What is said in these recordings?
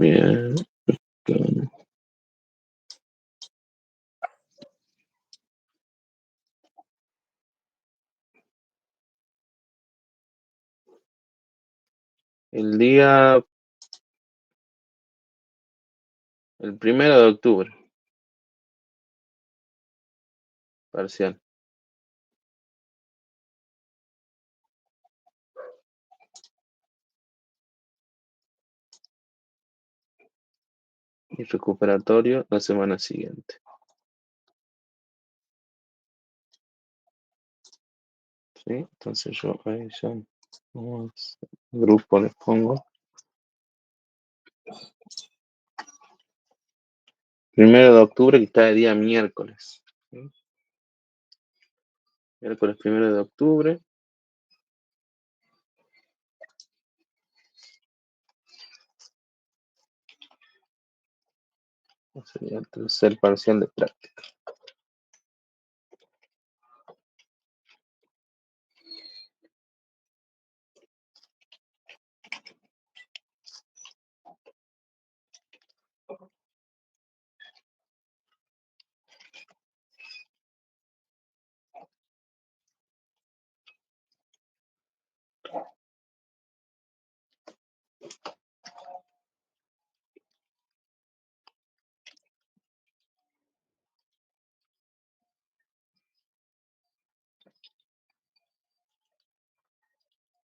Bien. El día, el 1 de octubre, parcial. Y recuperatorio la semana siguiente. ¿Sí? Entonces yo ahí ya, grupo les pongo. 1 de octubre, que está de día miércoles. ¿Sí? Miércoles 1 de octubre. Sería el tercer parcial de práctica.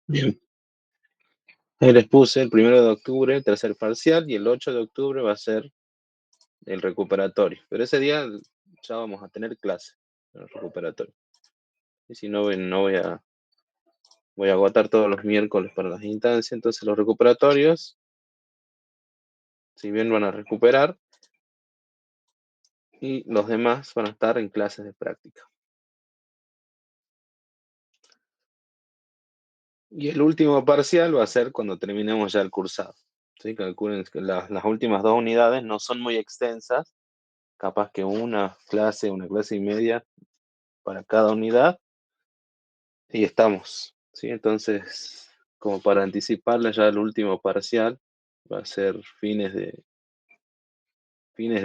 Bien. Ahí les puse el 1 de octubre, tercer parcial, y el 8 de octubre va a ser el recuperatorio. Pero ese día ya vamos a tener clase en el recuperatorio. Y si no, no voy a agotar todos los miércoles para las instancias. Entonces los recuperatorios, si bien van a recuperar, y los demás van a estar en clases de práctica. Y el último parcial va a ser cuando terminemos ya el cursado. ¿Sí? Calculen que las últimas 2 unidades no son muy extensas, capaz que una clase y media para cada unidad, y estamos. ¿Sí? Entonces, como para anticiparle ya el último parcial, va a ser fines de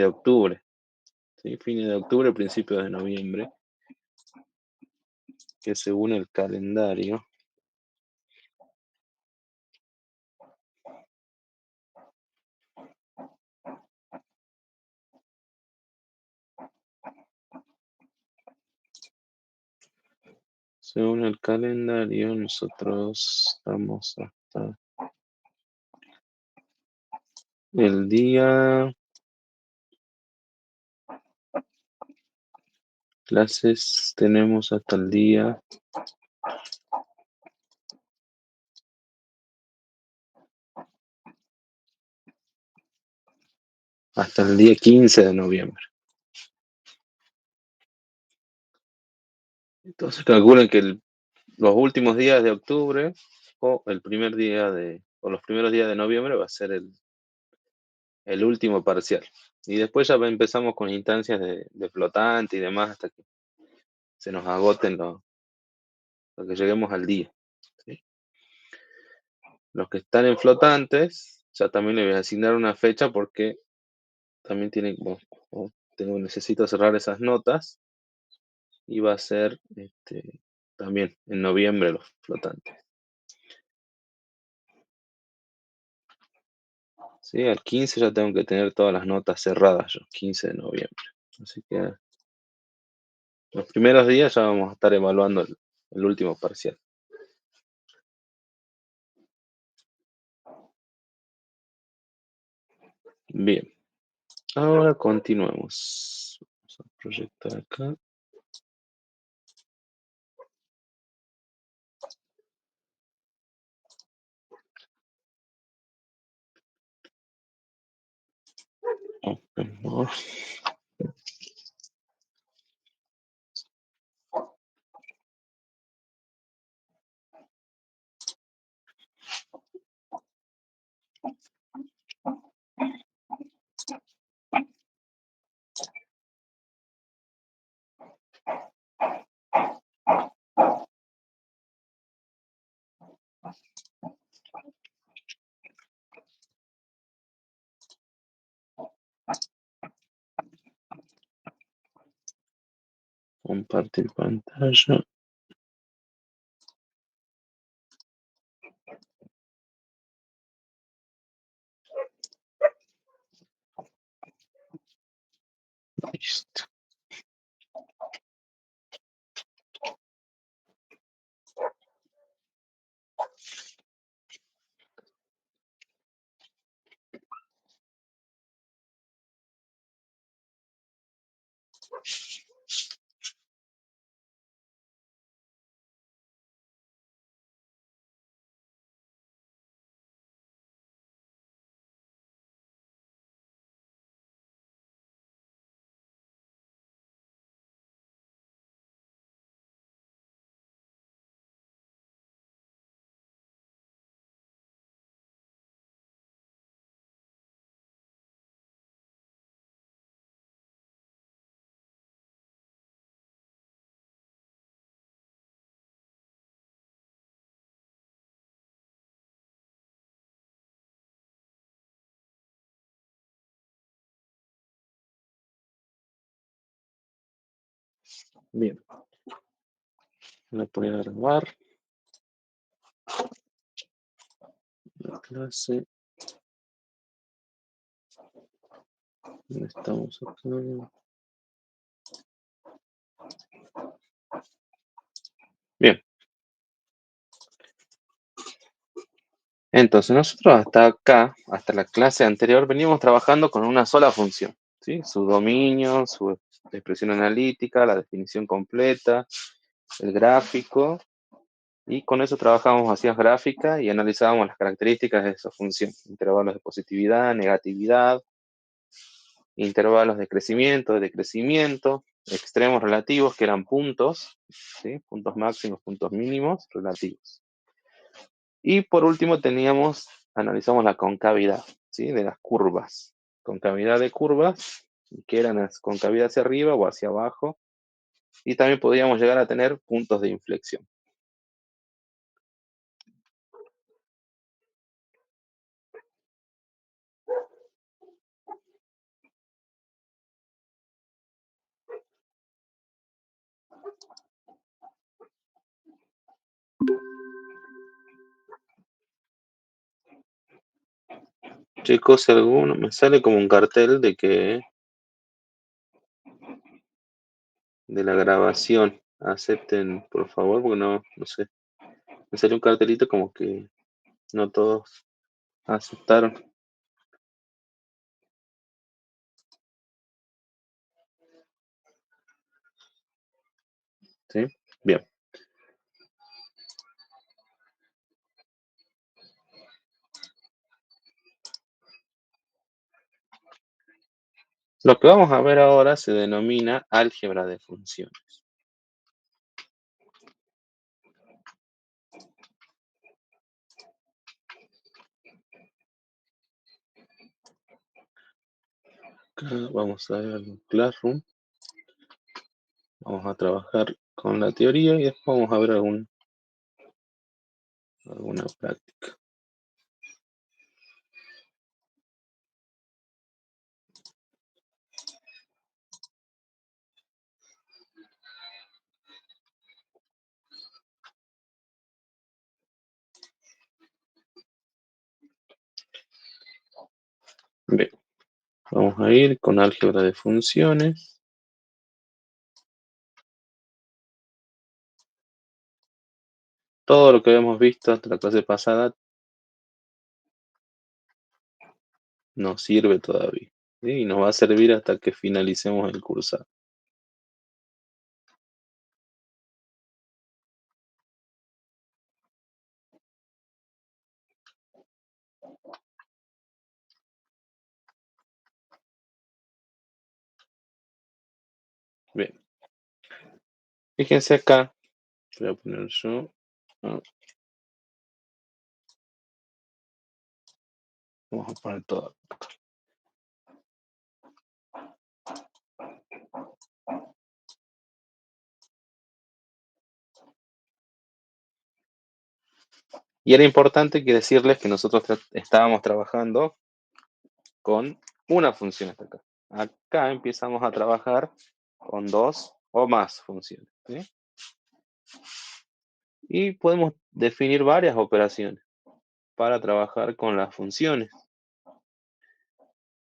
octubre. ¿Sí? Fines de octubre, principios de noviembre, que según el calendario nosotros estamos hasta el día, clases tenemos hasta el día 15 de noviembre. Entonces calculen que los últimos días de octubre o los primeros días de noviembre va a ser el último parcial. Y después ya empezamos con instancias de flotante y demás hasta que se nos agoten lo que lleguemos al día. ¿Sí? Los que están en flotantes, ya también les voy a asignar una fecha porque también necesito cerrar esas notas, y va a ser también en noviembre los flotantes. ¿Sí? Al 15 ya tengo que tener todas las notas cerradas yo, 15 de noviembre. Así que los primeros días ya vamos a estar evaluando el último parcial. Bien, ahora continuemos. Vamos a proyectar acá. Compartir pantalla. Listo. Bien. Voy a poner a grabar la clase. ¿Dónde estamos acá? Bien. Entonces, nosotros hasta acá, hasta la clase anterior, veníamos trabajando con una sola función, ¿sí? Su dominio, su expresión analítica, la definición completa, el gráfico, y con eso trabajábamos, hacíamos gráfica y analizábamos las características de esa función, intervalos de positividad, negatividad, intervalos de crecimiento, de decrecimiento, extremos relativos, que eran puntos, ¿sí? Puntos máximos, puntos mínimos relativos. Y por último analizamos la concavidad, ¿sí? De las curvas. Concavidad de curvas, que eran las concavidad hacia arriba o hacia abajo. Y también podríamos llegar a tener puntos de inflexión. Chicos, si alguno me sale como un cartel de la grabación. Acepten, por favor, porque no sé. Me salió un cartelito como que no todos aceptaron. ¿Sí? Bien. Lo que vamos a ver ahora se denomina álgebra de funciones. Acá vamos a ver el Classroom. Vamos a trabajar con la teoría y después vamos a ver alguna práctica. Bien, vamos a ir con álgebra de funciones. Todo lo que habíamos visto hasta la clase pasada nos sirve todavía, ¿sí? Y nos va a servir hasta que finalicemos el cursado. Bien, fíjense acá, voy a poner yo, ah, vamos a poner todo. Y era importante que decirles que nosotros estábamos trabajando con una función hasta acá. Acá empezamos a trabajar con dos o más funciones, ¿sí? Y podemos definir varias operaciones para trabajar con las funciones.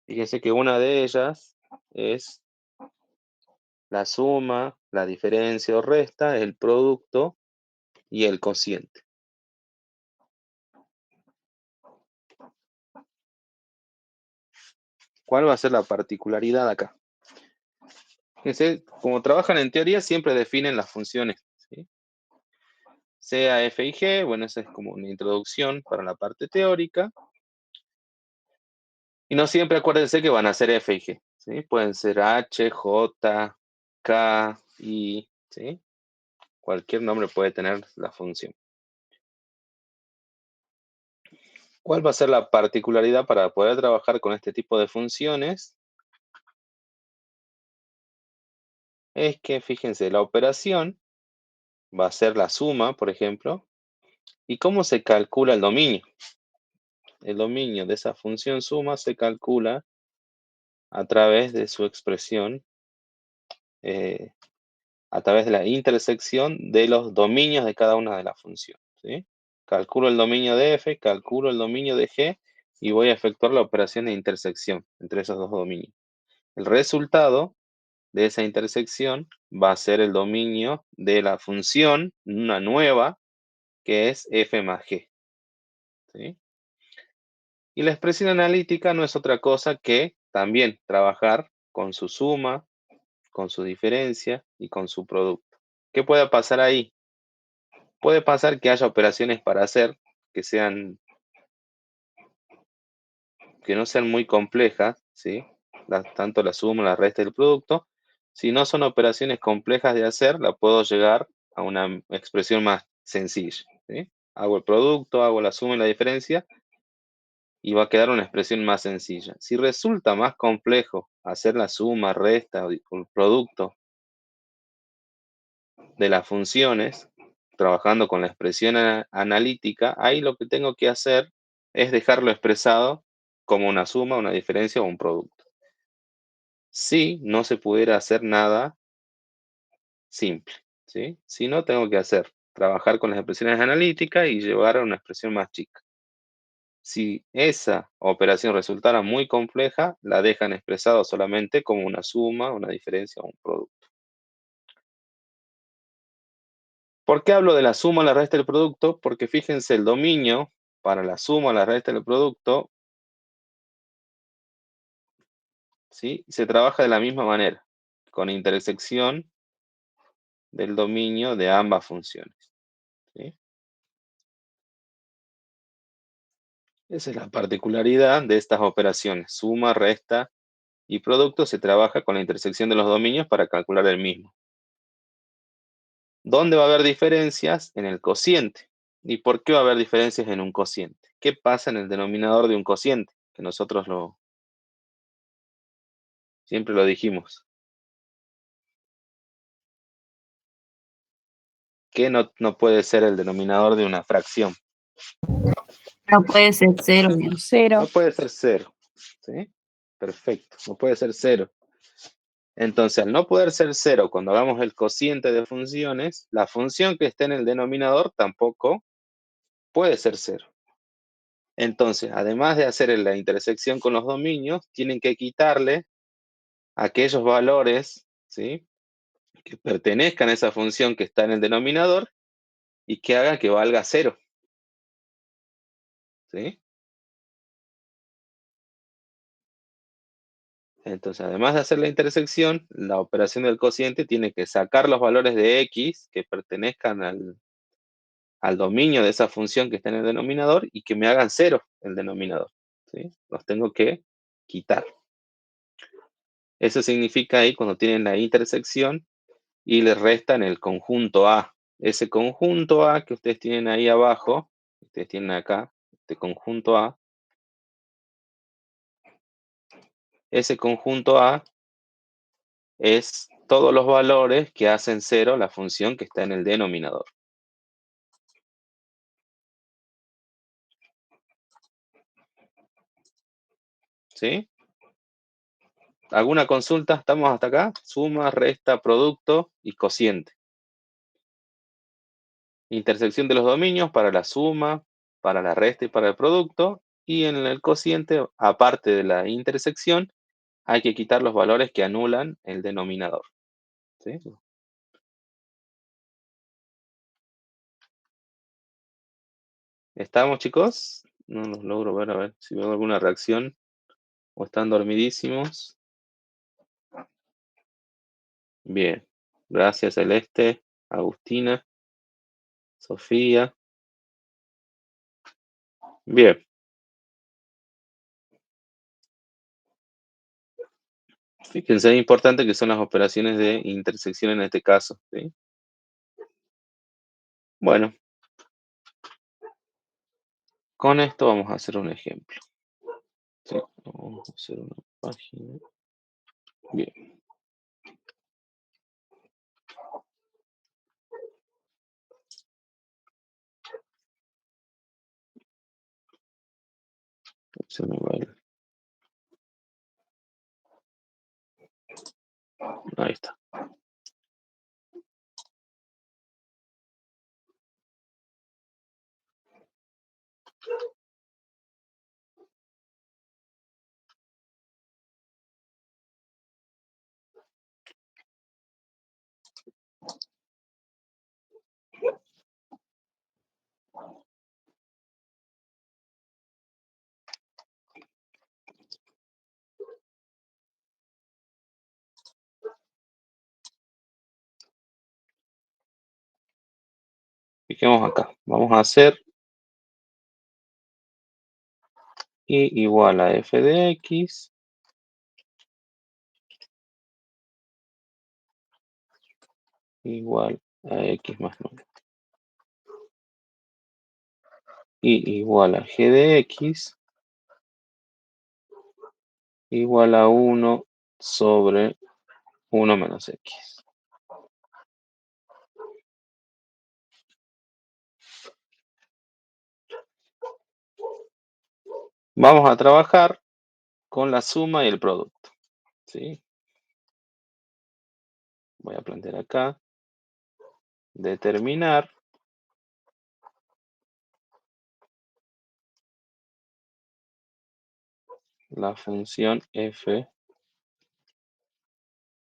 Fíjense que una de ellas es la suma, la diferencia o resta, el producto y el cociente. ¿Cuál va a ser la particularidad acá? Fíjense, como trabajan en teoría, siempre definen las funciones, ¿sí? Sea f y g, bueno, esa es como una introducción para la parte teórica. Y no siempre acuérdense que van a ser f y g, ¿sí? Pueden ser h, j, k, i, ¿sí? Cualquier nombre puede tener la función. ¿Cuál va a ser la particularidad para poder trabajar con este tipo de funciones? Es que, fíjense, la operación va a ser la suma, por ejemplo, y cómo se calcula el dominio. El dominio de esa función suma se calcula a través de su expresión, eh, a través de la intersección de los dominios de cada una de las funciones, ¿sí? Calculo el dominio de f, calculo el dominio de g y voy a efectuar la operación de intersección entre esos dos dominios. El resultado de esa intersección va a ser el dominio de la función, una nueva, que es f más g, ¿sí? Y la expresión analítica no es otra cosa que también trabajar con su suma, con su diferencia y con su producto. ¿Qué puede pasar ahí? Puede pasar que haya operaciones para hacer que que no sean muy complejas, ¿sí? Tanto la suma, la resta y el producto. Si no son operaciones complejas de hacer, la puedo llegar a una expresión más sencilla, ¿sí? Hago el producto, hago la suma y la diferencia y va a quedar una expresión más sencilla. Si resulta más complejo hacer la suma, resta o el producto de las funciones, trabajando con la expresión analítica, ahí lo que tengo que hacer es dejarlo expresado como una suma, una diferencia o un producto. Si no se pudiera hacer nada simple, ¿sí? Si no, tengo que trabajar con las expresiones analíticas y llevar a una expresión más chica. Si esa operación resultara muy compleja, la dejan expresado solamente como una suma, una diferencia o un producto. ¿Por qué hablo de la suma, la resta del producto? Porque fíjense, el dominio para la suma, la resta del producto, ¿sí? Se trabaja de la misma manera, con intersección del dominio de ambas funciones, ¿sí? Esa es la particularidad de estas operaciones. Suma, resta y producto se trabaja con la intersección de los dominios para calcular el mismo. ¿Dónde va a haber diferencias? En el cociente. ¿Y por qué va a haber diferencias en un cociente? ¿Qué pasa en el denominador de un cociente? Que nosotros siempre lo dijimos. ¿Qué no puede ser el denominador de una fracción? No puede ser cero, No digamos. Cero. puede ser cero, ¿sí? Perfecto, no puede ser cero. Entonces, al no poder ser cero cuando hagamos el cociente de funciones, la función que esté en el denominador tampoco puede ser cero. Entonces, además de hacer la intersección con los dominios, tienen que quitarle aquellos valores, ¿sí? Que pertenezcan a esa función que está en el denominador y que haga que valga cero, ¿sí? Entonces, además de hacer la intersección, la operación del cociente tiene que sacar los valores de x que pertenezcan al dominio de esa función que está en el denominador y que me hagan cero el denominador, ¿sí? Los tengo que quitar. Eso significa ahí cuando tienen la intersección y le restan el conjunto A. Ese conjunto A que ustedes tienen ahí abajo, ustedes tienen acá, este conjunto A, ese conjunto A es todos los valores que hacen cero la función que está en el denominador, ¿sí? ¿Alguna consulta? ¿Estamos hasta acá? Suma, resta, producto y cociente. Intersección de los dominios para la suma, para la resta y para el producto. Y en el cociente, aparte de la intersección, hay que quitar los valores que anulan el denominador. ¿Sí? ¿Estamos, chicos? No los logro ver, a ver si veo alguna reacción. ¿O están dormidísimos? Bien. Gracias, Celeste, Agustina, Sofía. Bien. Fíjense, es importante que son las operaciones de intersección en este caso. ¿Sí? Bueno, con esto vamos a hacer un ejemplo. ¿Sí? Vamos a hacer una página. Bien. Se me va ahí está. Fijemos acá. Vamos a hacer y igual a f de x igual a x más 9. Y igual a g de x igual a 1 sobre 1 menos x. Vamos a trabajar con la suma y el producto. ¿Sí? Voy a plantear acá. Determinar la función f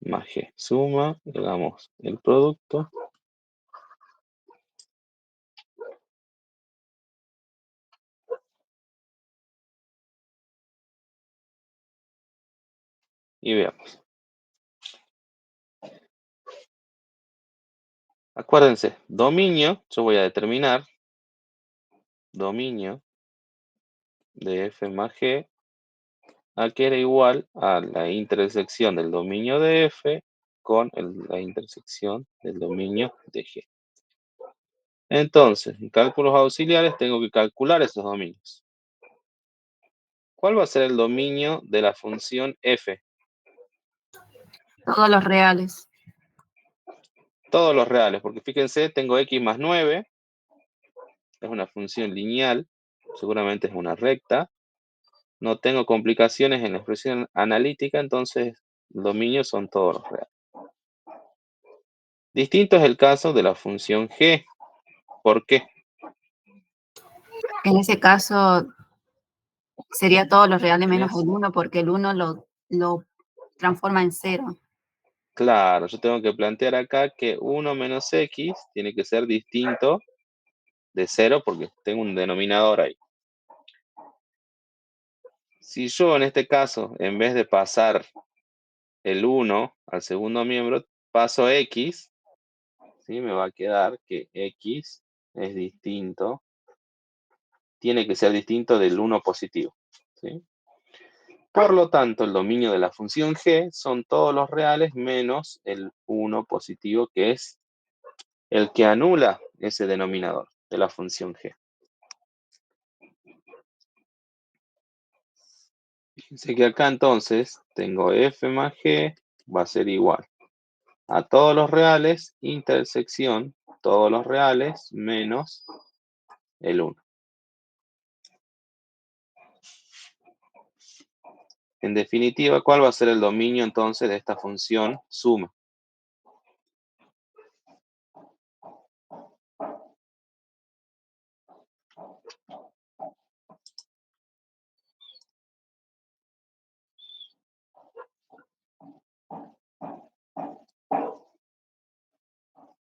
más g. Suma, le damos el producto. Y veamos. Acuérdense, dominio, yo voy a determinar dominio de f más g a que era igual a la intersección del dominio de f con la intersección del dominio de g. Entonces, en cálculos auxiliares tengo que calcular esos dominios. ¿Cuál va a ser el dominio de la función f? Todos los reales. Todos los reales, porque fíjense, tengo x más 9, es una función lineal, seguramente es una recta. No tengo complicaciones en la expresión analítica, entonces el dominio son todos los reales. Distinto es el caso de la función g. ¿Por qué? En ese caso sería todos los reales En menos es- el 1 porque el 1 lo transforma en 0. Claro, yo tengo que plantear acá que 1 menos x tiene que ser distinto de 0 porque tengo un denominador ahí. Si yo en este caso, en vez de pasar el 1 al segundo miembro, paso x, ¿sí? Me va a quedar que x es distinto, tiene que ser distinto del 1 positivo. ¿Sí? Por lo tanto, el dominio de la función g son todos los reales menos el 1 positivo, que es el que anula ese denominador de la función g. Fíjense que acá entonces tengo f más g va a ser igual a todos los reales, intersección, todos los reales menos el 1. En definitiva, ¿cuál va a ser el dominio entonces de esta función suma?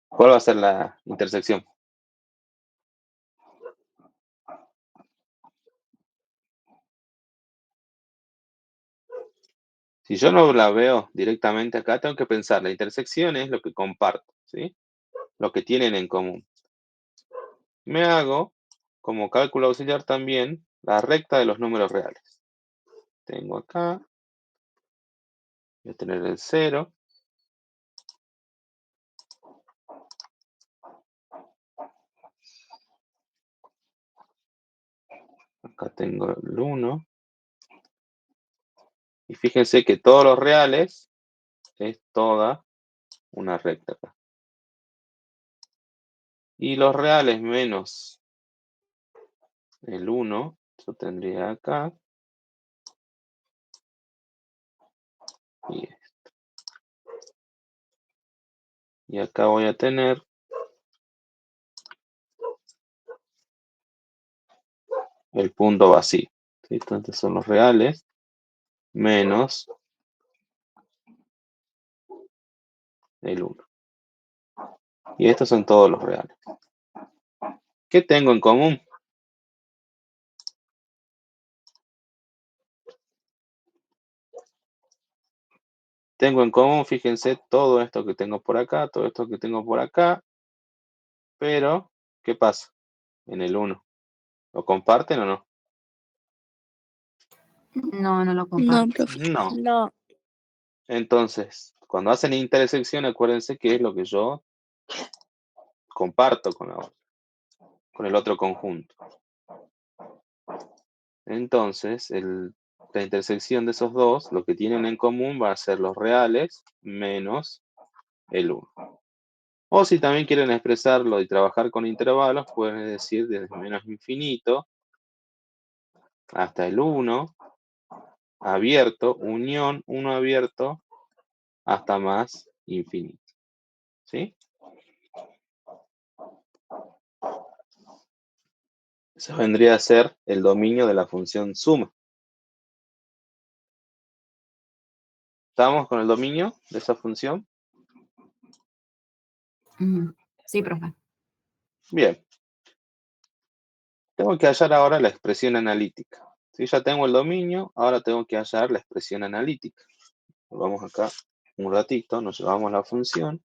¿Cuál va a ser la intersección? Si yo no la veo directamente acá, tengo que pensar, la intersección es lo que comparto, ¿sí? Lo que tienen en común. Me hago, como cálculo auxiliar también, la recta de los números reales. Tengo acá, voy a tener el 0, acá tengo el 1, y fíjense que todos los reales es toda una recta acá. Y los reales menos el 1, yo tendría acá, y, y acá voy a tener el punto vacío, ¿sí? Entonces son los reales menos el 1. Y estos son todos los reales. ¿Qué tengo en común? Tengo en común, fíjense, todo esto que tengo por acá, todo esto que tengo por acá, pero, ¿qué pasa en el 1? ¿Lo comparten o no? No, no lo No, comparto. profe. No. No. Entonces, cuando hacen intersección, acuérdense que es lo que yo comparto con el otro conjunto. Entonces, la intersección de esos dos, lo que tienen en común va a ser los reales menos el 1. O si también quieren expresarlo y trabajar con intervalos, pueden decir desde menos infinito hasta el 1 abierto, unión 1 abierto, hasta más infinito. ¿Sí? Eso vendría a ser el dominio de la función suma. ¿Estamos con el dominio de esa función? Sí, profe. Bien. Tengo que hallar ahora la expresión analítica. Si ya tengo el dominio, ahora tengo que hallar la expresión analítica. Vamos acá un ratito, nos llevamos la función.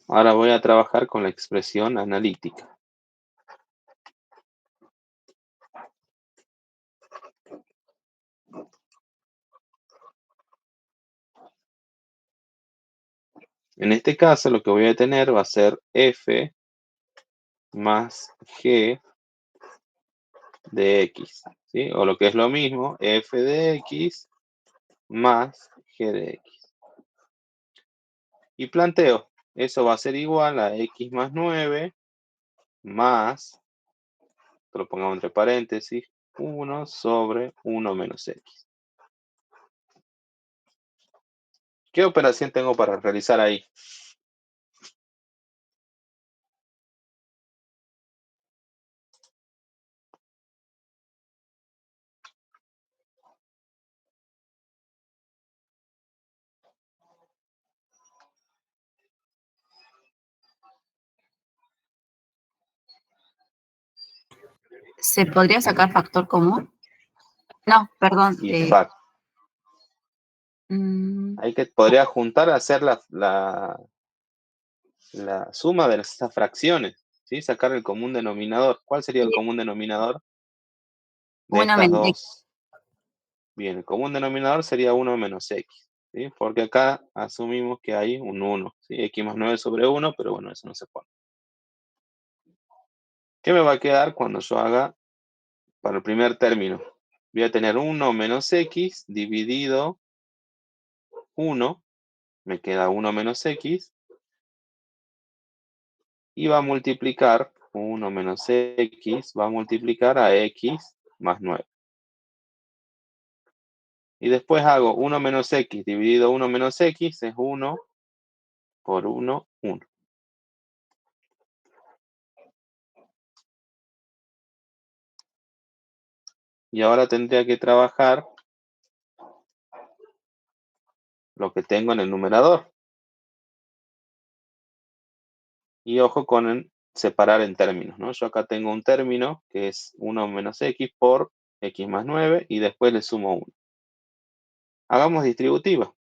Ahora voy a trabajar con la expresión analítica. En este caso, lo que voy a tener va a ser f más g de x, ¿sí? O lo que es lo mismo, f de x más g de x. Y planteo, eso va a ser igual a x más 9 más, lo pongamos entre paréntesis, 1 sobre 1 menos x. ¿Qué operación tengo para realizar ahí? ¿Se podría sacar factor común? No, perdón. Y Mm, hay que podría juntar a hacer la suma de estas fracciones, ¿sí? Sacar el común denominador. ¿Cuál sería el sí, común denominador de 1 estas menos x. dos? Bien, el común denominador sería 1 menos x, ¿sí? Porque acá asumimos que hay un 1, ¿sí? X más 9 sobre 1, pero bueno, eso no se pone. ¿Qué me va a quedar cuando yo haga para el primer término? Voy a tener 1 menos x dividido 1 me queda 1 menos x, y va a multiplicar 1 menos x, va a multiplicar a x más 9. Y después hago 1 menos x dividido 1 menos x, es 1 por 1, 1. Y ahora tendría que trabajar lo que tengo en el numerador. Y ojo con separar en términos, ¿no? Yo acá tengo un término que es 1 menos x por x más 9 y después le sumo 1. Hagamos distributiva,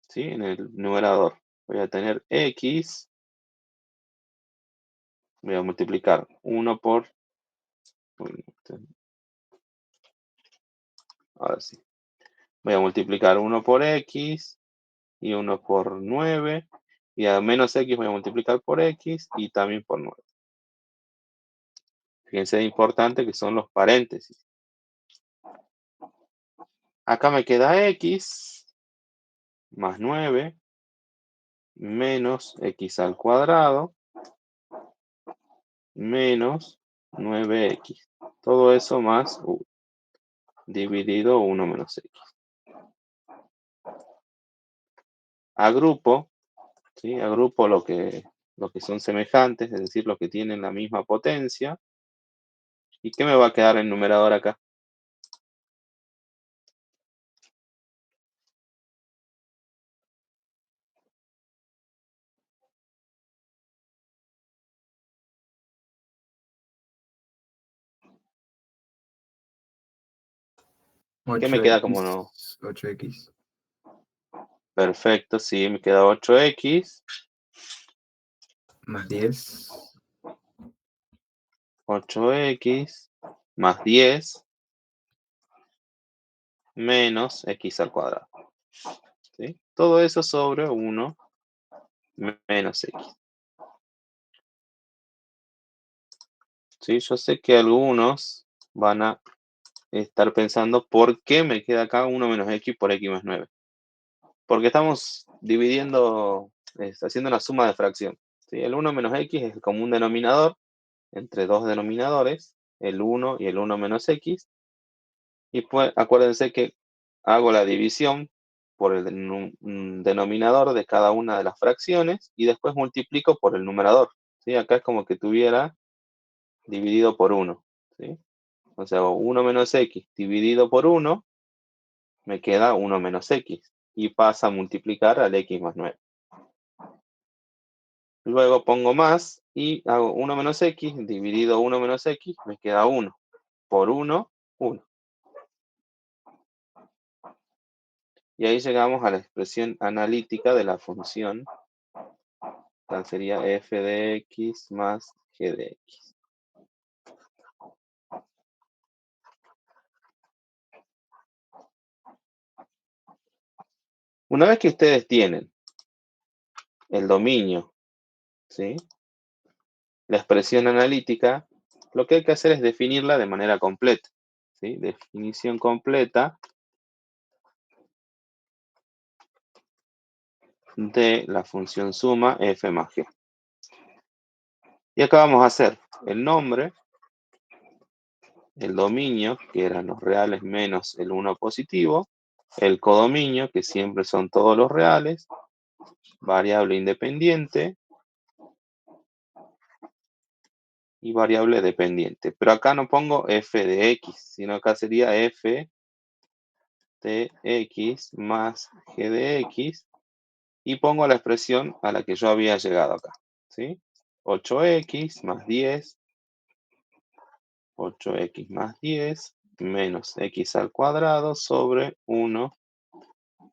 ¿sí? En el numerador voy a tener x, voy a multiplicar 1 por, ahora sí, voy a multiplicar 1 por x y 1 por 9, y a menos x voy a multiplicar por x y también por 9. Fíjense lo importante que son los paréntesis. Acá me queda x más 9 menos x al cuadrado menos 9x. Todo eso más dividido 1 menos x. Agrupo, ¿sí? Agrupo lo que son semejantes, es decir, lo que tienen la misma potencia. ¿Y qué me va a quedar en numerador acá? 8 ¿Qué me queda como no? 8x. Perfecto, sí, me queda 8x. Más 10. 8x más 10 menos x al cuadrado. ¿Sí? Todo eso sobre 1 menos x. ¿Sí? Yo sé que algunos van a estar pensando por qué me queda acá 1 menos x por x más 9. Porque estamos dividiendo, haciendo una suma de fracción. ¿Sí? El 1 menos x es el común denominador entre dos denominadores, el 1 y el 1 menos x. Y pues acuérdense que hago la división por el denominador de cada una de las fracciones y después multiplico por el numerador. ¿Sí? Acá es como que tuviera dividido por 1. ¿Sí? O sea, 1 menos x dividido por 1 me queda 1 menos x y pasa a multiplicar al x más 9. Luego pongo más y hago 1 menos x dividido 1 menos x, me queda 1 por 1, 1. Y ahí llegamos a la expresión analítica de la función. Tal sería f de x más g de x. Una vez que ustedes tienen el dominio, ¿sí? La expresión analítica, lo que hay que hacer es definirla de manera completa. ¿Sí? Definición completa de la función suma f más g. Y acá vamos a hacer el nombre, el dominio, que eran los reales menos el 1 positivo, el codominio, que siempre son todos los reales, variable independiente y variable dependiente. Pero acá no pongo f de x, sino acá sería f de x más g de x y pongo la expresión a la que yo había llegado acá. ¿Sí? 8x más 10, 8x más 10 menos x al cuadrado sobre 1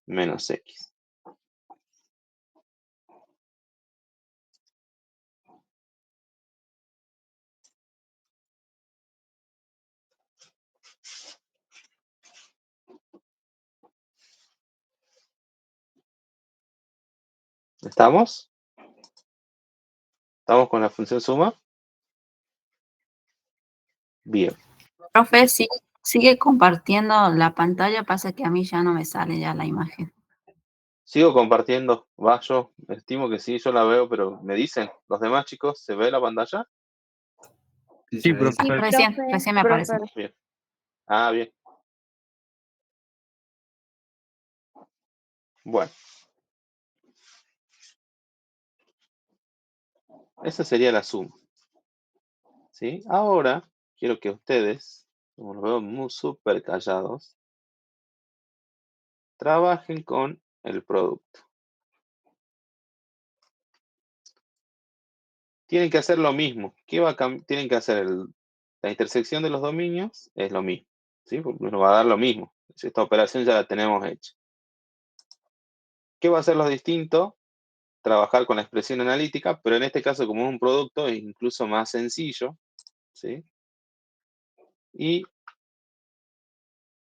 menos x. ¿Estamos? ¿Estamos con la función suma? Bien. Profe, sigue compartiendo la pantalla, pasa que a mí ya no me sale ya la imagen. Sigo compartiendo. Va, yo estimo que sí, yo la veo, pero me dicen, los demás chicos, ¿se ve la pantalla? Sí, Sí, se ve. Sí, profe. recién me aparece. profe. Bien. Ah, bien. Bueno, esa sería la suma. ¿Sí? Ahora quiero que ustedes, como los veo muy súper callados, trabajen con el producto. Tienen que hacer lo mismo. ¿Qué tienen que hacer? La intersección de los dominios es lo mismo. ¿Sí? Porque nos va a dar lo mismo. Esta operación ya la tenemos hecha. ¿Qué va a ser lo distinto? Trabajar con la expresión analítica, pero en este caso, como es un producto, es incluso más sencillo. ¿Sí? Y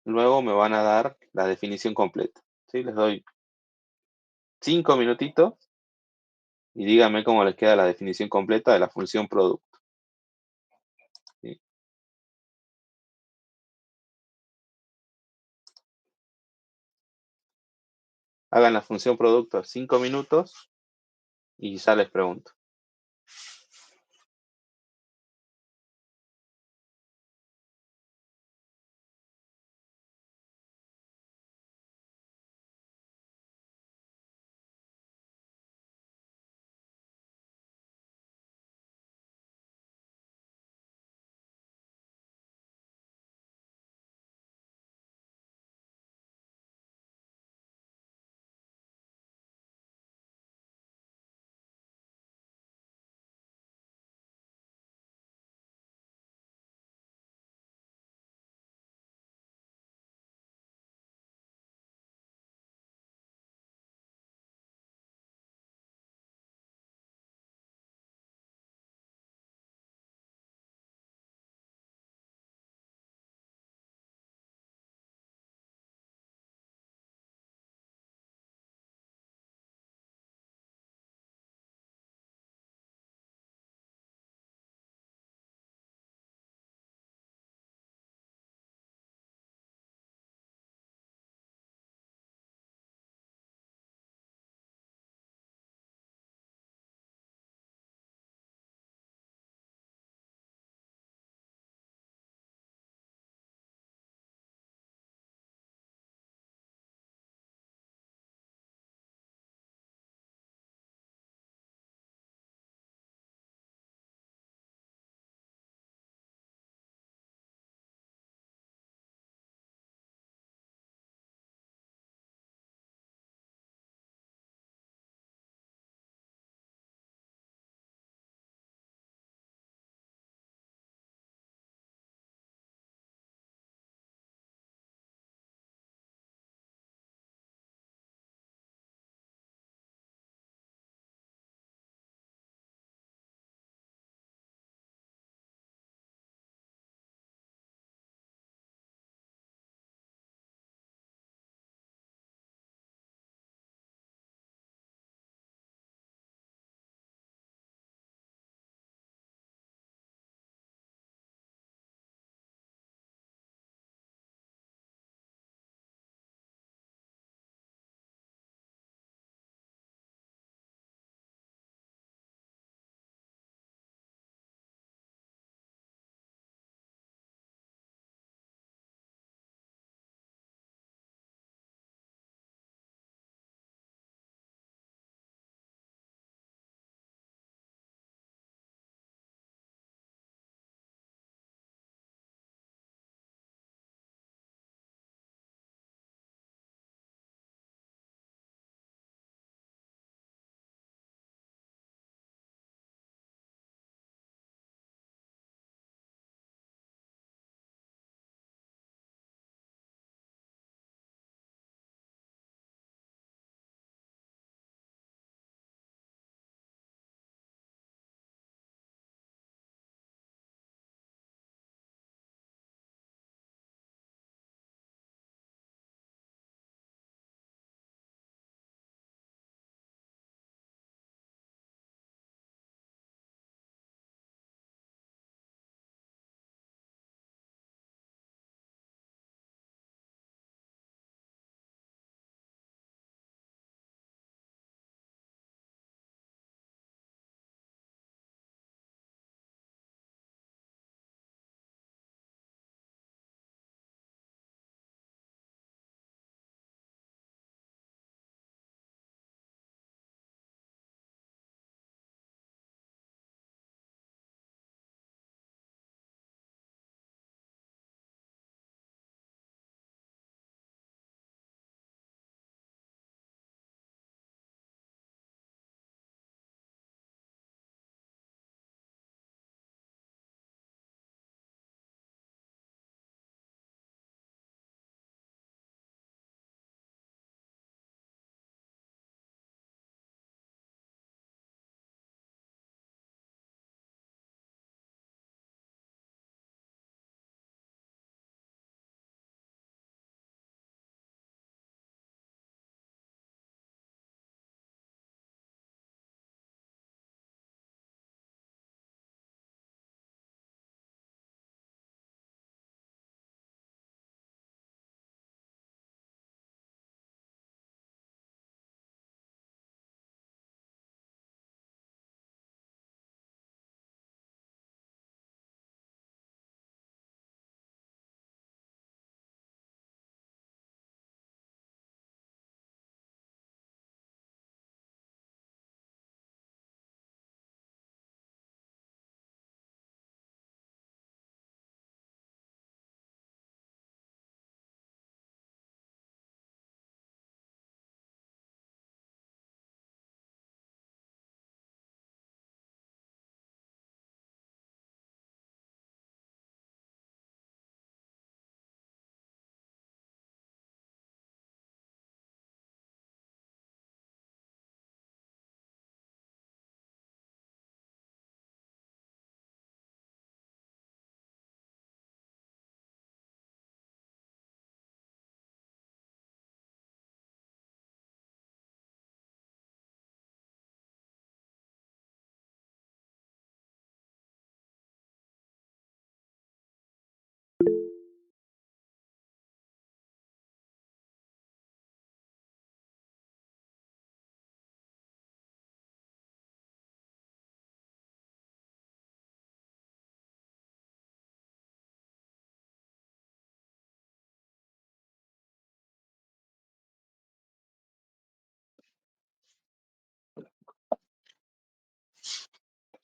luego me van a dar la definición completa. ¿Sí? Les doy 5 minutitos y díganme cómo les queda la definición completa de la función producto. ¿Sí? Hagan la función producto 5 minutos y ya les pregunto.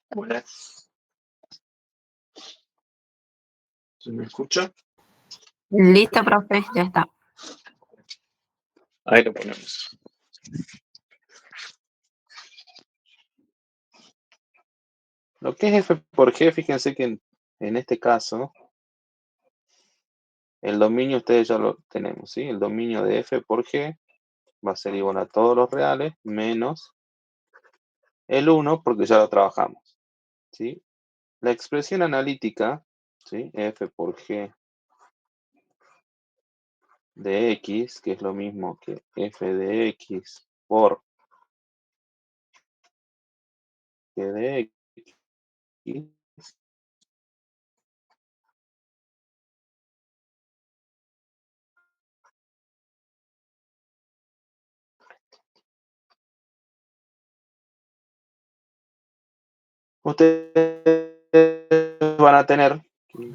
Buenas. ¿Se me escucha? Listo, profe, ya está. Ahí lo ponemos. Lo que es f por g, fíjense que en este caso, el dominio ustedes ya lo tenemos, ¿sí? El dominio de f por g va a ser igual a todos los reales menos el 1 porque ya lo trabajamos, ¿sí? La expresión analítica, ¿sí? F por g de x, que es lo mismo que f de x por g de x, ustedes van a tener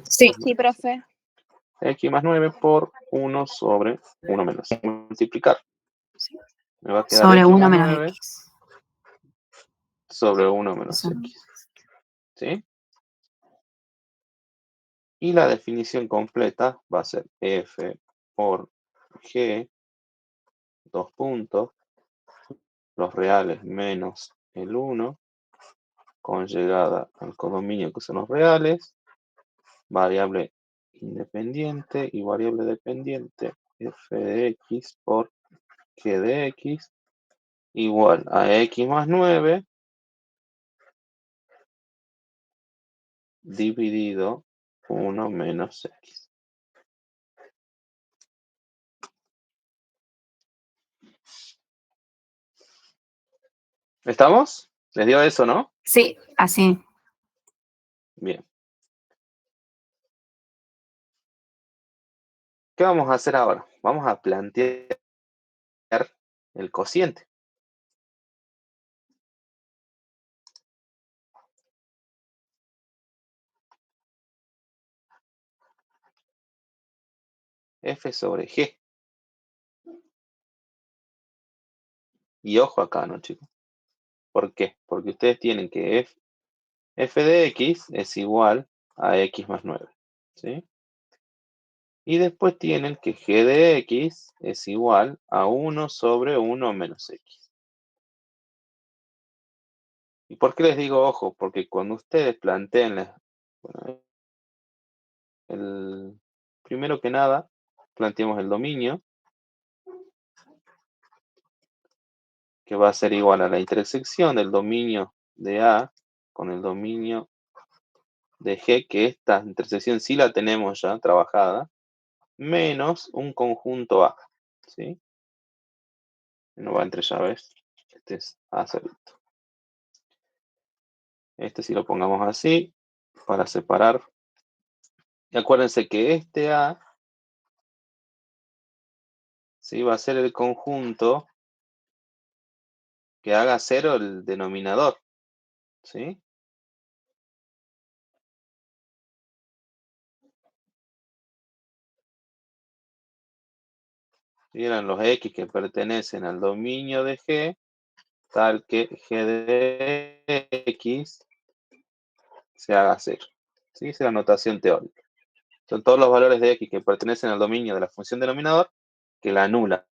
Sí. Sí, profe. x más 9 por 1 sobre 1 menos. Multiplicar. Me va a quedar Sobre x 1 más menos 9 X. sobre 1 menos Eso. x. ¿Sí? Y la definición completa va a ser f por g, dos puntos, los reales menos el 1, con llegada al codominio que son los reales, variable independiente y variable dependiente f de x por g de x igual a x más 9 dividido 1 menos x. ¿Estamos? ¿Les dio eso, no? Sí, así. Bien. ¿Qué vamos a hacer ahora? Vamos a plantear el cociente. F sobre G. Y ojo acá, ¿no, chicos? ¿Por qué? Porque ustedes tienen que f de x es igual a x más 9. ¿Sí? Y después tienen que g de x es igual a 1 sobre 1 menos x. ¿Y por qué les digo ojo? Porque cuando ustedes planteen primero que nada, planteemos el dominio, que va a ser igual a la intersección del dominio de A con el dominio de G, que esta intersección sí la tenemos ya trabajada, menos un conjunto A, ¿sí? No va entre llaves, este es A solito. Este si lo pongamos así, para separar. Y acuérdense que este A, ¿sí? Va a ser el conjunto que haga cero el denominador, ¿sí? Y eran los X que pertenecen al dominio de G, tal que G de X se haga cero. ¿Sí? Esa es la notación teórica. Son todos los valores de X que pertenecen al dominio de la función denominador que la anula.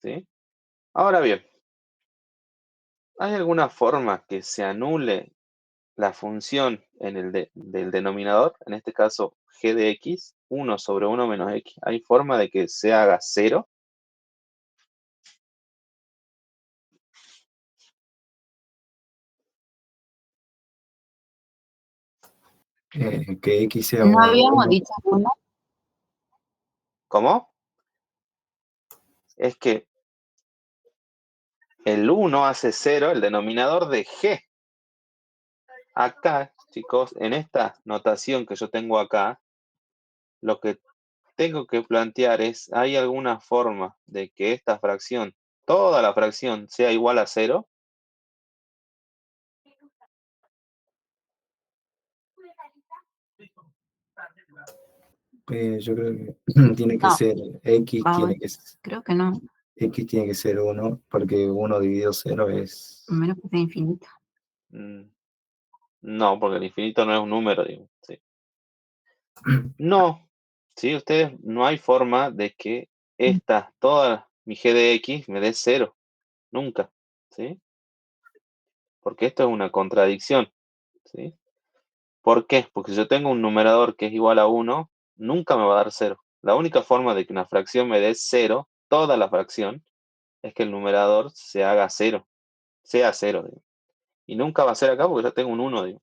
¿Sí? Ahora bien, ¿hay alguna forma que se anule la función en del denominador? En este caso, g de x, 1 sobre 1 menos x. ¿Hay forma de que se haga cero? Que X sea ¿No habíamos 1. dicho 1? ¿Cómo? Es que el 1 hace 0 el denominador de g. Acá, chicos, en esta notación que yo tengo acá, lo que tengo que plantear es, ¿hay alguna forma de que esta fracción, toda la fracción, sea igual a 0? Yo creo que tiene que No, ser X, va, tiene que ser. creo que no. X tiene que ser 1, porque 1 dividido 0 es... A menos que sea infinito. No, porque el infinito no es un número, digo. Sí. No, sí, ustedes, no hay forma de que toda mi g de x me dé 0, nunca, ¿sí? Porque esto es una contradicción, ¿sí? ¿Por qué? Porque si yo tengo un numerador que es igual a 1, nunca me va a dar 0. La única forma de que una fracción me dé 0, toda la fracción, es que el numerador se haga 0, sea 0, digo. Y nunca va a ser acá porque yo tengo un 1, digo,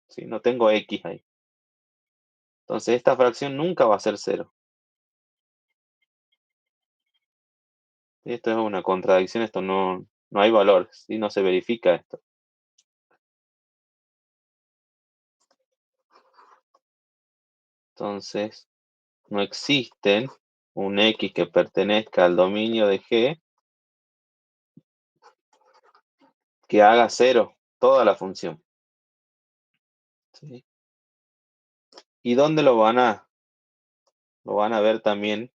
¿sí? No tengo x ahí. Entonces esta fracción nunca va a ser 0. Esto es una contradicción, esto no hay valores, y no se verifica esto. Entonces, no existe un x que pertenezca al dominio de G que haga 0 toda la función, ¿sí? ¿Y dónde lo van a ver también?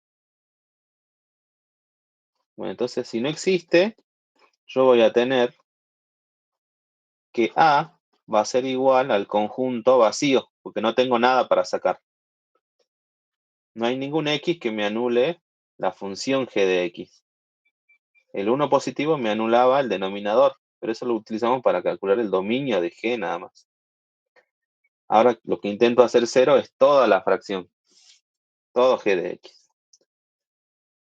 Bueno, entonces, si no existe, yo voy a tener que A va a ser igual al conjunto vacío, porque no tengo nada para sacar. No hay ningún x que me anule la función g de x. El 1 positivo me anulaba el denominador, pero eso lo utilizamos para calcular el dominio de g nada más. Ahora lo que intento hacer 0 es toda la fracción, todo g de x.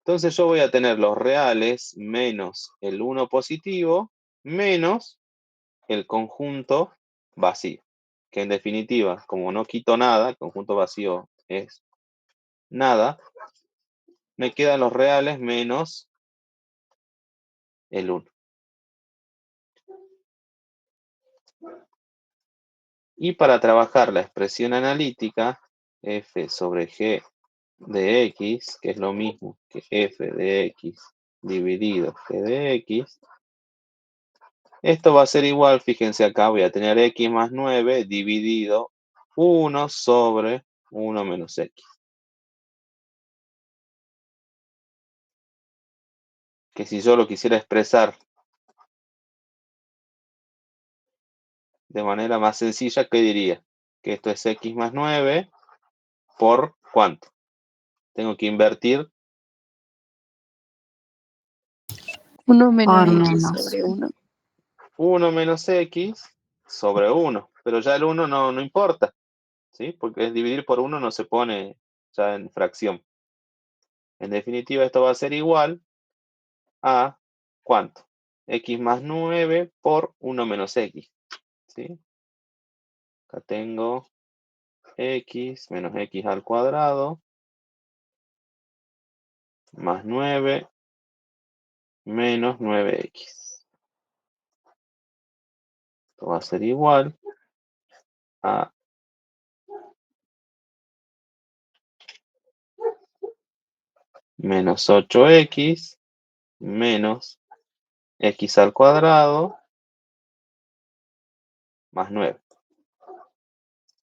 Entonces yo voy a tener los reales menos el 1 positivo menos el conjunto vacío, que en definitiva, como no quito nada, el conjunto vacío es nada, me quedan los reales menos el 1. Y para trabajar la expresión analítica, f sobre g de x, que es lo mismo que f de x dividido g de x, esto va a ser igual, fíjense acá, voy a tener x más 9 dividido 1 sobre 1 menos x. Que si yo lo quisiera expresar de manera más sencilla, ¿qué diría? Que esto es x más 9 por ¿cuánto? Tengo que invertir 1 menos Por x menos. sobre 1. 1 menos x sobre 1. Pero ya el 1 no importa, ¿sí? Porque es dividir por 1 no se pone ya en fracción. En definitiva, esto va a ser igual a ¿cuánto? X más 9 por 1 menos x, ¿sí? Acá tengo x menos x al cuadrado más 9 menos 9x. Esto va a ser igual a menos 8x menos x al cuadrado más 9.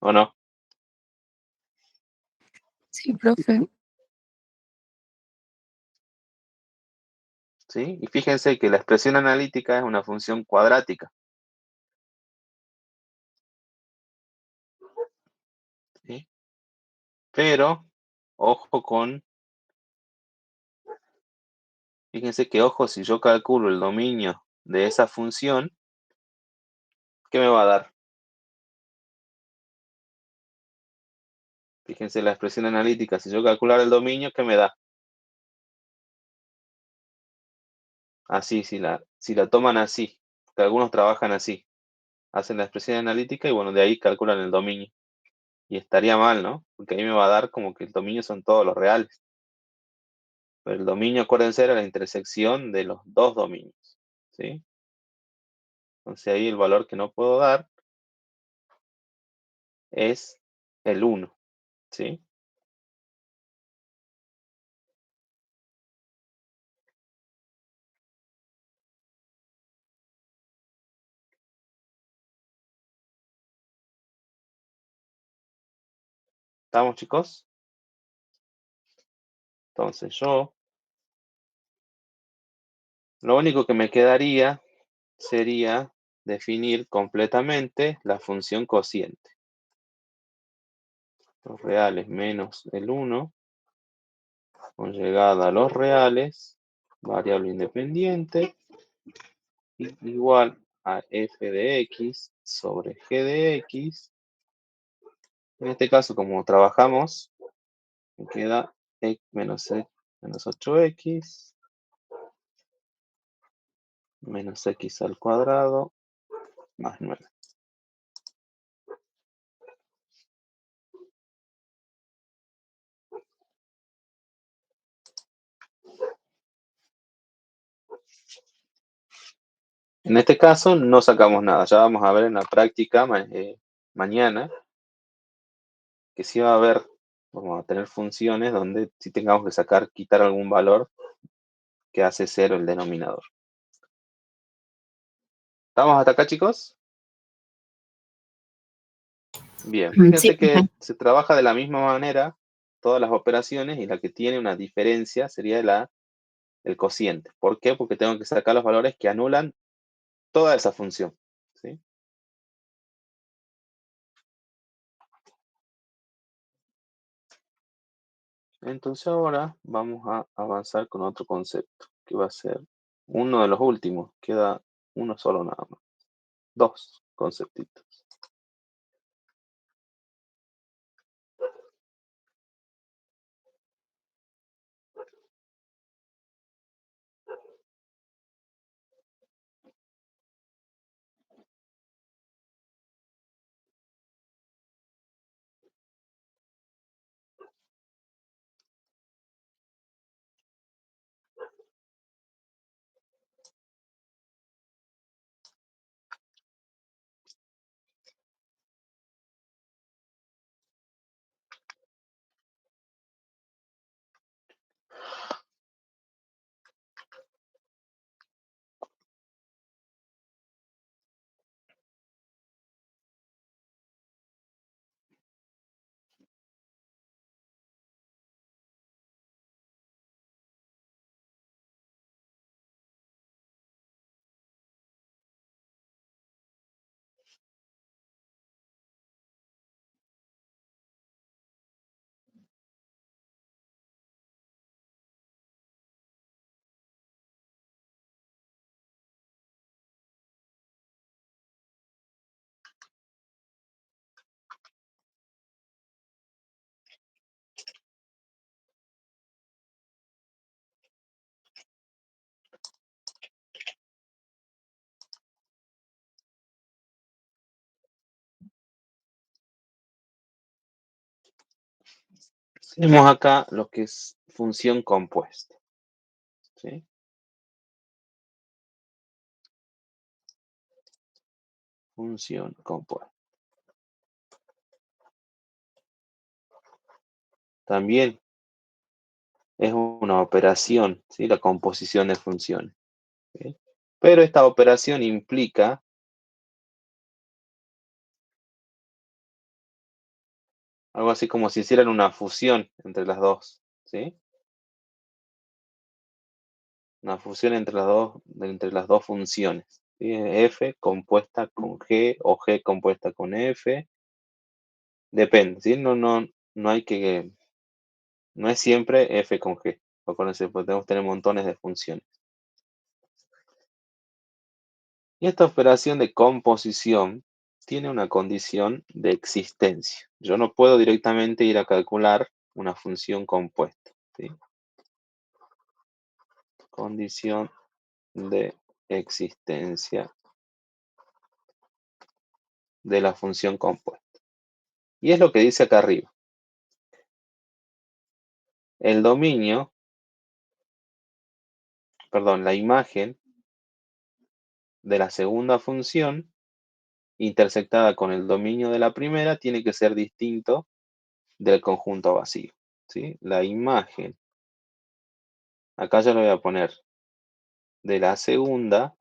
¿O no? Sí, profe. ¿Sí? Y fíjense que la expresión analítica es una función cuadrática, ¿sí? Pero, ojo con, fíjense que, ojo, si yo calculo el dominio de esa función, ¿qué me va a dar? Fíjense la expresión analítica, si yo calcular el dominio, ¿qué me da? Así, si la toman así, porque algunos trabajan así, hacen la expresión analítica y bueno, de ahí calculan el dominio. Y estaría mal, ¿no? Porque ahí me va a dar como que el dominio son todos los reales. Pero el dominio, acuérdense, era la intersección de los dos dominios, ¿sí? Entonces ahí el valor que no puedo dar es el 1, ¿sí? ¿Estamos, chicos? Entonces yo Lo único que me quedaría sería definir completamente la función cociente. Los reales menos el 1 con llegada a los reales, variable independiente, igual a f de x sobre g de x. En este caso, como trabajamos, me queda menos 8x menos x al cuadrado más 9. En este caso no sacamos nada. Ya vamos a ver en la práctica mañana que sí va a haber, vamos a tener funciones donde si tengamos que quitar algún valor que hace 0 el denominador. ¿Estamos hasta acá, chicos? Bien, fíjense Sí, que se trabaja de la misma manera todas las operaciones y la que tiene una diferencia sería el cociente. ¿Por qué? Porque tengo que sacar los valores que anulan toda esa función, ¿sí? Entonces ahora vamos a avanzar con otro concepto, que va a ser uno de los últimos. Queda uno solo nada más. Dos conceptitos. Tenemos acá lo que es función compuesta, ¿sí? Función compuesta. También es una operación, ¿sí? La composición de funciones, ¿sí? Pero esta operación implica algo así como si hicieran una fusión entre las dos, ¿sí? Una fusión entre las dos funciones, ¿sí? F compuesta con G o G compuesta con F. Depende, ¿sí? No hay que. No es siempre F con G. Acuérdense, podemos tener montones de funciones. Y esta operación de composición tiene una condición de existencia. Yo no puedo directamente ir a calcular una función compuesta, ¿sí? Condición de existencia de la función compuesta. Y es lo que dice acá arriba. El dominio, perdón, la imagen de la segunda función intersectada con el dominio de la primera tiene que ser distinto del conjunto vacío, ¿sí? La imagen, acá ya lo voy a poner, de la segunda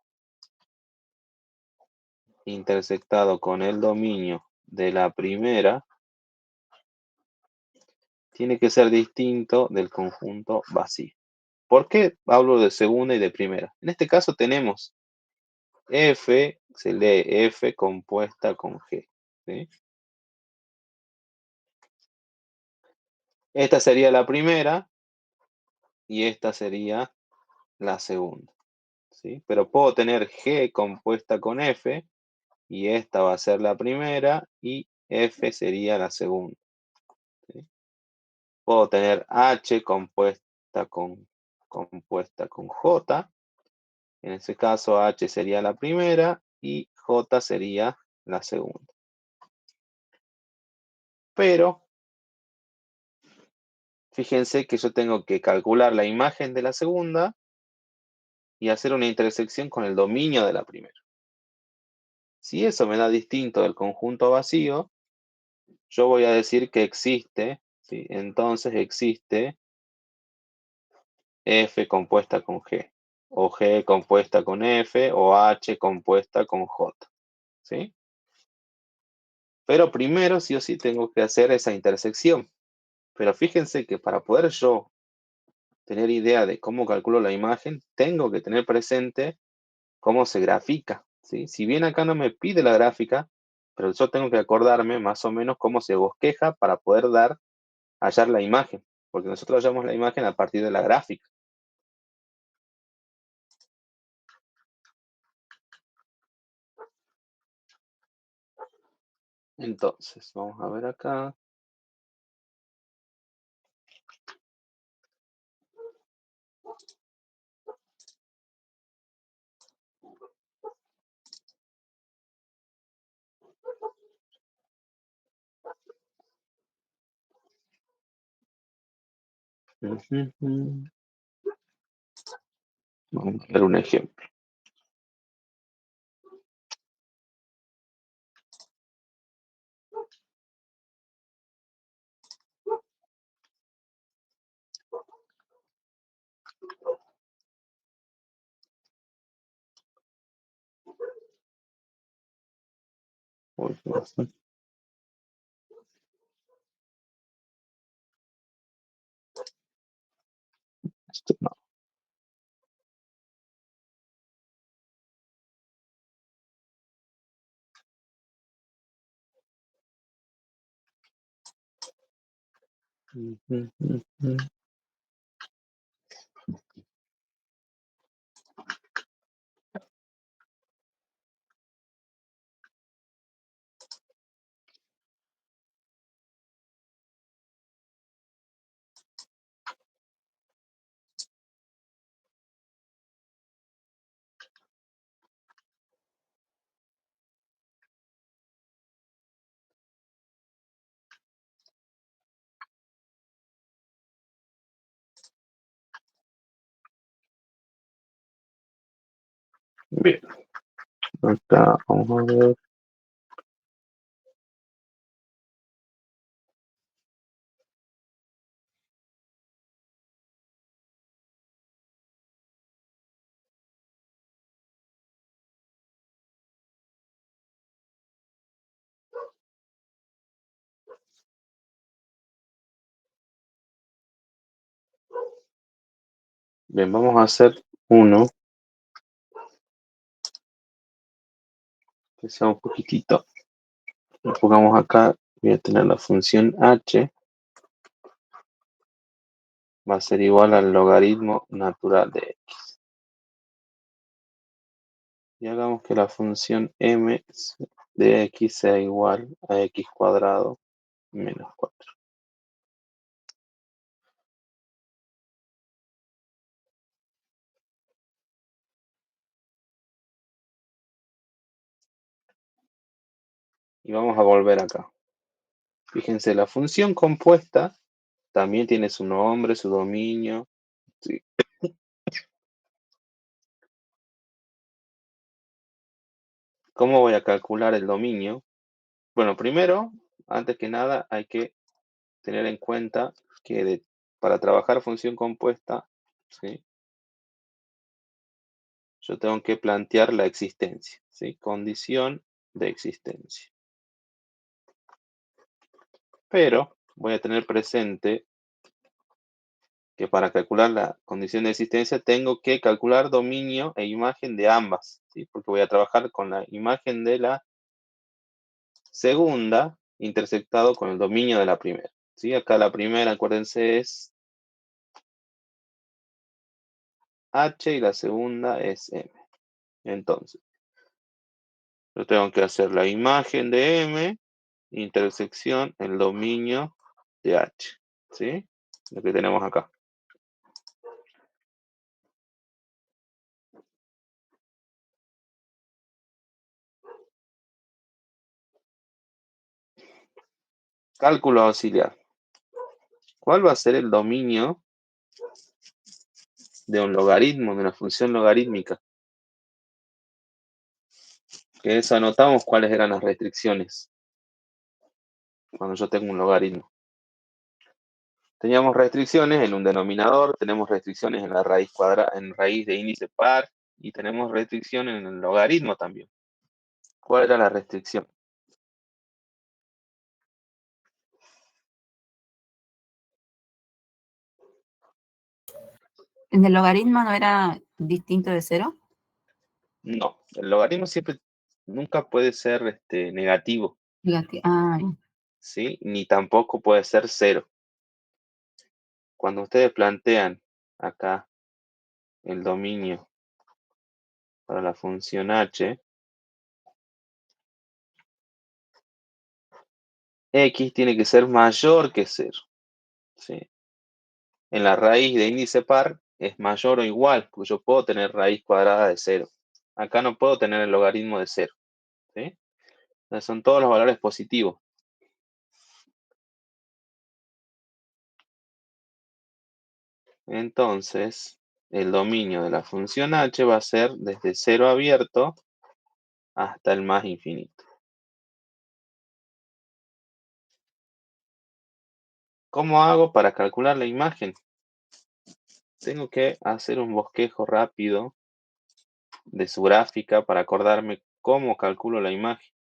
intersectado con el dominio de la primera tiene que ser distinto del conjunto vacío. ¿Por qué hablo de segunda y de primera? En este caso tenemos F, se lee F compuesta con G. ¿Sí? Esta sería la primera y esta sería la segunda. ¿Sí? Pero puedo tener G compuesta con F y esta va a ser la primera y F sería la segunda. ¿Sí? Puedo tener H compuesta con J. En ese caso H sería la primera y J sería la segunda. Pero fíjense que yo tengo que calcular la imagen de la segunda y hacer una intersección con el dominio de la primera. Si eso me da distinto del conjunto vacío, yo voy a decir que existe, ¿sí? Entonces existe F compuesta con G, o G compuesta con F, o H compuesta con J, ¿sí? Pero primero sí o sí tengo que hacer esa intersección. Pero fíjense que para poder yo tener idea de cómo calculo la imagen, tengo que tener presente cómo se grafica, ¿sí? Si bien acá no me pide la gráfica, pero yo tengo que acordarme más o menos cómo se bosqueja para poder hallar la imagen, porque nosotros hallamos la imagen a partir de la gráfica. Entonces, vamos a ver acá. Ujú. Vamos a ver un ejemplo. Uy, ¿qué pasa? Esto no. Ujú. Bien, acá vamos a ver. Bien, vamos a hacer uno que sea un poquitito. Lo pongamos acá, voy a tener la función h, va a ser igual al logaritmo natural de x. Y hagamos que la función m de x sea igual a x cuadrado menos 4. Y vamos a volver acá. Fíjense, la función compuesta también tiene su nombre, su dominio. ¿Sí? ¿Cómo voy a calcular el dominio? Bueno, primero, antes que nada, hay que tener en cuenta que para trabajar función compuesta, ¿sí? Yo tengo que plantear la existencia, ¿sí? Condición de existencia. Pero voy a tener presente que para calcular la condición de existencia tengo que calcular dominio e imagen de ambas, ¿sí? Porque voy a trabajar con la imagen de la segunda intersectado con el dominio de la primera, ¿sí? Acá la primera, acuérdense, es H y la segunda es M. Entonces, yo tengo que hacer la imagen de M, intersección, el dominio de H, ¿sí? Lo que tenemos acá. Cálculo auxiliar. ¿Cuál va a ser el dominio de un logaritmo, de una función logarítmica? Que eso anotamos cuáles eran las restricciones cuando yo tengo un logaritmo. Teníamos restricciones en un denominador, tenemos restricciones en la raíz cuadrada, en raíz de índice par, y tenemos restricciones en el logaritmo también. ¿Cuál era la restricción? ¿En el logaritmo no era distinto de 0? No, el logaritmo nunca puede ser negativo, Ah, ¿sí? Ni tampoco puede ser 0. Cuando ustedes plantean acá el dominio para la función h, x tiene que ser mayor que 0, ¿sí? En la raíz de índice par es mayor o igual, porque yo puedo tener raíz cuadrada de 0. Acá no puedo tener el logaritmo de 0, ¿sí? Entonces son todos los valores positivos. Entonces, el dominio de la función h va a ser desde 0 abierto hasta el más infinito. ¿Cómo hago para calcular la imagen? Tengo que hacer un bosquejo rápido de su gráfica para acordarme cómo calculo la imagen.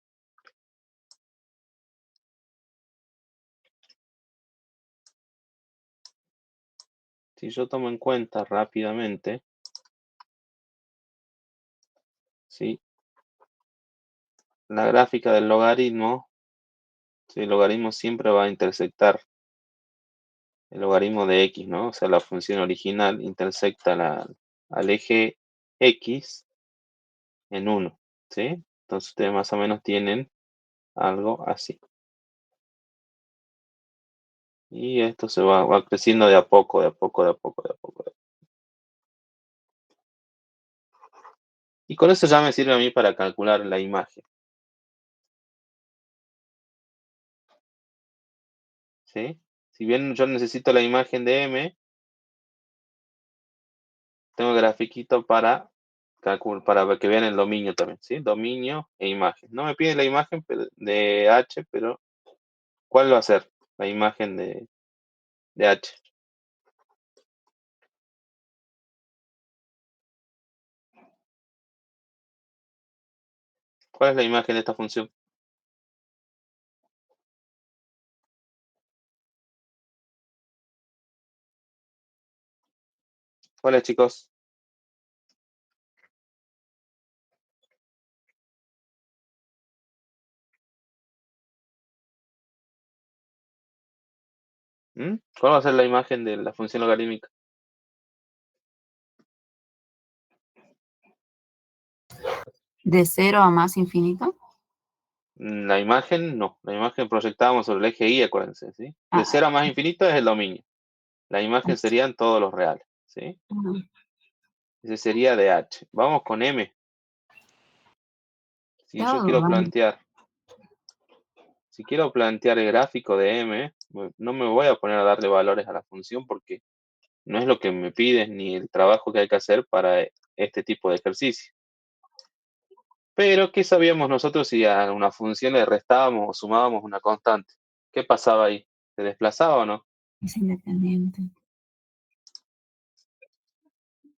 Si yo tomo en cuenta rápidamente, ¿sí?, la gráfica del logaritmo, ¿sí?, el logaritmo siempre va a intersectar el logaritmo de x, ¿no? O sea, la función original intersecta al eje x en 1, ¿sí? Entonces ustedes más o menos tienen algo así. Y esto se va creciendo de a poco, de a poco, de a poco, de a poco. Y con eso ya me sirve a mí para calcular la imagen, ¿sí? Si bien yo necesito la imagen de M, tengo el grafiquito para que vean el dominio también, ¿sí? Dominio e imagen. No me pide la imagen de H, pero ¿cuál va a ser la imagen de H? ¿Cuál es la imagen de esta función? ¿Cuál es, chicos? ¿Cuál va a ser la imagen de la función logarítmica? ¿de 0 a más infinito? La imagen, no. La imagen proyectábamos sobre el eje Y, acuérdense, ¿sí? De Ah, 0 a más infinito es el dominio. La imagen serían todos los reales, ¿sí? Ese sería de H. Vamos con M. Si yo quiero plantear el gráfico de M, no me voy a poner a darle valores a la función porque no es lo que me pides ni el trabajo que hay que hacer para este tipo de ejercicio. Pero, ¿qué sabíamos nosotros si a una función le restábamos o sumábamos una constante? ¿Qué pasaba ahí? ¿Se desplazaba o no? es independiente.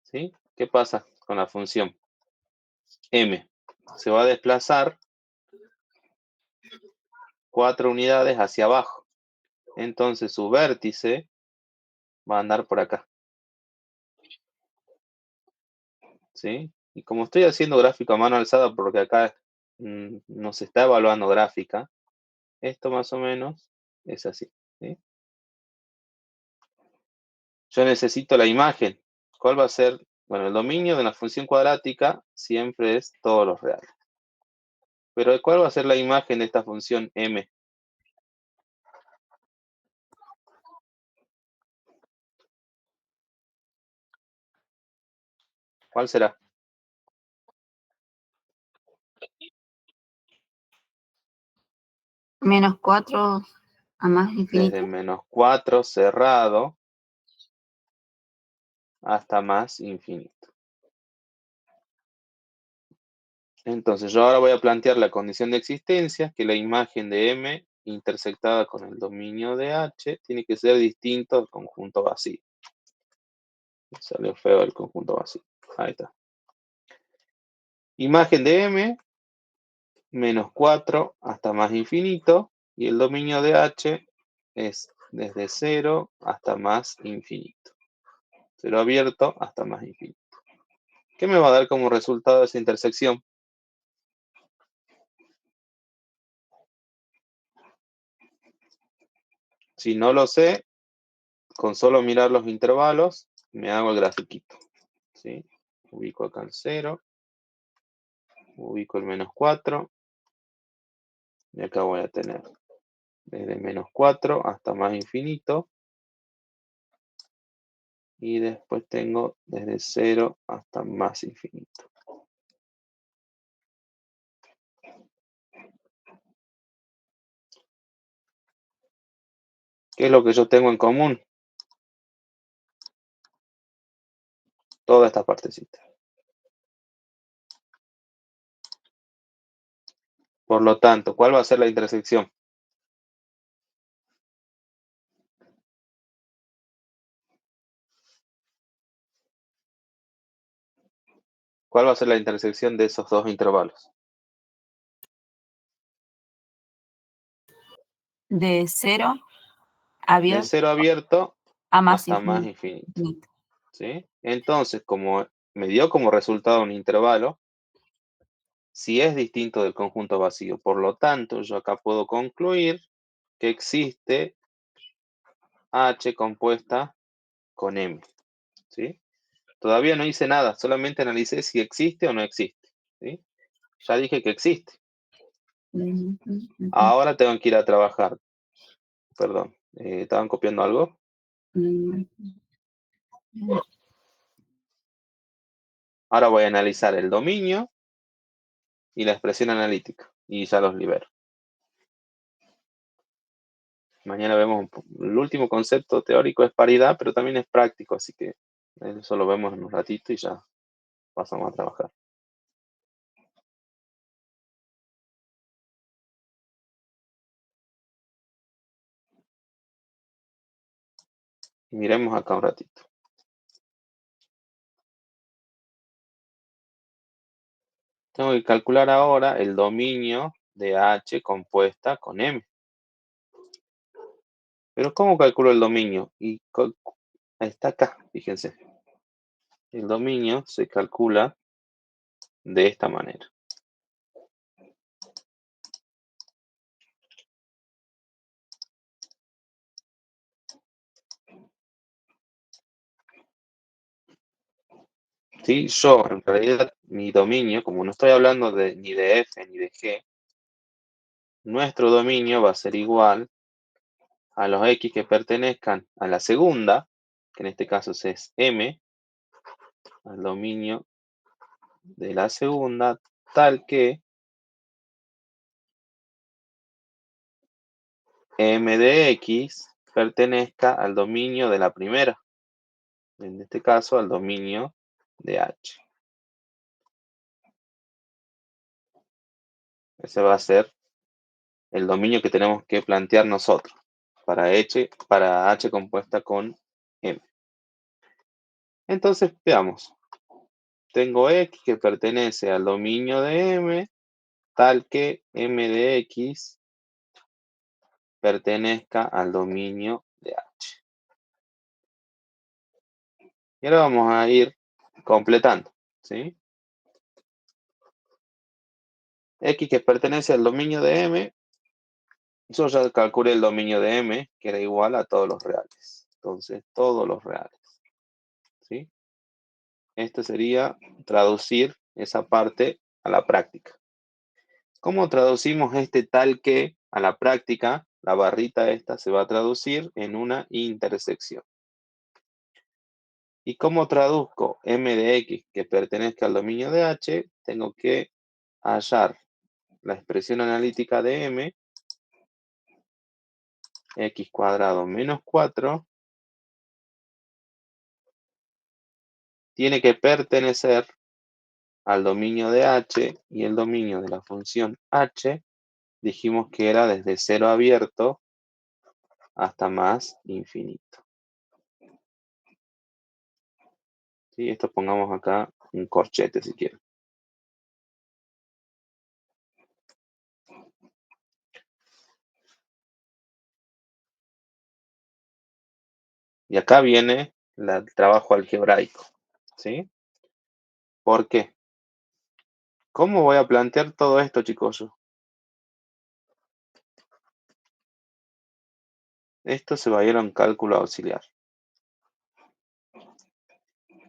¿Sí? ¿Qué pasa con la función? M se va a desplazar 4 unidades hacia abajo. Entonces su vértice va a andar por acá. ¿sí? Y como estoy haciendo gráfico a mano alzada, porque acá no se está evaluando gráfica, esto más o menos es así, ¿sí? Yo necesito la imagen. ¿Cuál va a ser? Bueno, el dominio de la función cuadrática siempre es todos los reales. Pero ¿cuál va a ser la imagen de esta función m? ¿Cuál será? Menos 4 a más infinito. Desde -4 cerrado hasta más infinito. Entonces yo ahora voy a plantear la condición de existencia, que la imagen de M intersectada con el dominio de H tiene que ser distinto al conjunto vacío. Me salió feo el conjunto vacío. Ahí está. Imagen de M, -4 hasta más infinito, y el dominio de H es desde 0 hasta más infinito. 0 abierto hasta más infinito. ¿Qué me va a dar como resultado de esa intersección? Si no lo sé, con solo mirar los intervalos, me hago el grafiquito, ¿sí? Ubico acá el 0, ubico el -4, y acá voy a tener desde -4 hasta más infinito, y después tengo desde 0 hasta más infinito. ¿Qué es lo que yo tengo en común? Toda esta partecita. Por lo tanto, ¿cuál va a ser la intersección? ¿Cuál va a ser la intersección de esos dos intervalos? De 0 De abierto 0 abierto a más hasta más infinito. infinito, ¿sí? Entonces, como me dio como resultado un intervalo, si es distinto del conjunto vacío, por lo tanto, yo acá puedo concluir que existe H compuesta con M, ¿sí? Todavía no hice nada, solamente analicé si existe o no existe, ¿sí? Ya dije que existe. Ahora tengo que ir a trabajar. Perdón, ¿estaban copiando algo? Ahora voy a analizar el dominio y la expresión analítica, y ya los libero. Mañana vemos el último concepto teórico es paridad, pero también es práctico, así que eso lo vemos en un ratito y ya pasamos a trabajar. Y miremos acá un ratito. Tengo que calcular ahora el dominio de H compuesta con M. Pero ¿cómo calculo el dominio? Está acá, fíjense. El dominio se calcula de esta manera. ¿Sí? Yo, en realidad, mi dominio, como no estoy hablando ni de F ni de G, nuestro dominio va a ser igual a los X que pertenezcan a la segunda, que en este caso es M, al dominio de la segunda, tal que M de X pertenezca al dominio de la primera, en este caso al dominio de H. Ese va a ser el dominio que tenemos que plantear nosotros para H compuesta con M. Entonces, veamos. Tengo X que pertenece al dominio de M, tal que M de X pertenezca al dominio de H. Y ahora vamos a ir completando, ¿sí? X que pertenece al dominio de M, yo ya calculé el dominio de M, que era igual a todos los reales. Entonces, todos los reales, ¿sí? Esto sería traducir esa parte a la práctica. ¿Cómo traducimos este tal que a la práctica? La barrita esta se va a traducir en una intersección. ¿Y cómo traduzco m de x que pertenezca al dominio de h? Tengo que hallar la expresión analítica de m, x cuadrado menos 4, tiene que pertenecer al dominio de h, y el dominio de la función h dijimos que era desde 0 abierto hasta más infinito. ¿Sí? Esto pongamos acá un corchete si quieren. Y acá viene el trabajo algebraico, ¿sí? ¿Por qué? ¿Cómo voy a plantear todo esto, chicos? Esto se va a ir a un cálculo auxiliar.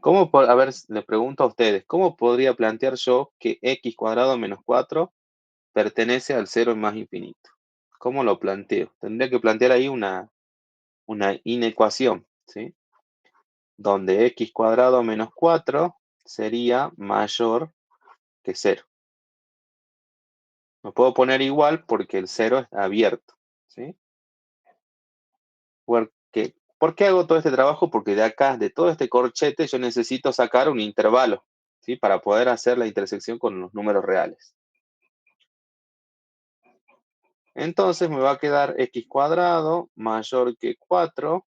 A ver, les pregunto a ustedes, ¿cómo podría plantear yo que x cuadrado menos 4 pertenece al 0 más infinito? ¿Cómo lo planteo? Tendría que plantear ahí una inecuación, ¿sí? Donde x cuadrado menos 4 sería mayor que 0. No puedo poner igual porque el 0 está abierto, ¿sí? ¿Por qué hago todo este trabajo? Porque de acá, de todo este corchete, yo necesito sacar un intervalo, ¿sí? Para poder hacer la intersección con los números reales. Entonces me va a quedar x cuadrado mayor que 4.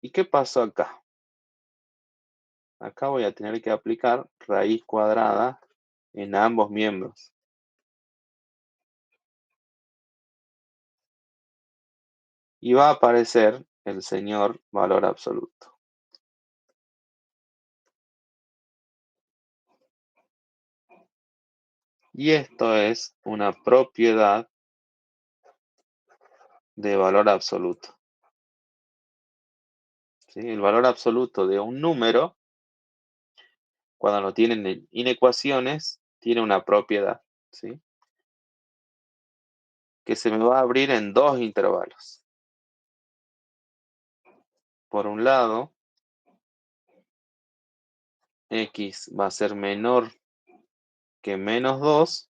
¿Y qué pasó acá? Acá voy a tener que aplicar raíz cuadrada en ambos miembros. Y va a aparecer el señor valor absoluto. Y esto es una propiedad de valor absoluto. ¿Sí? El valor absoluto de un número, cuando lo tienen en inecuaciones, tiene una propiedad, ¿sí? Que se me va a abrir en dos intervalos. Por un lado, x va a ser menor que menos 2,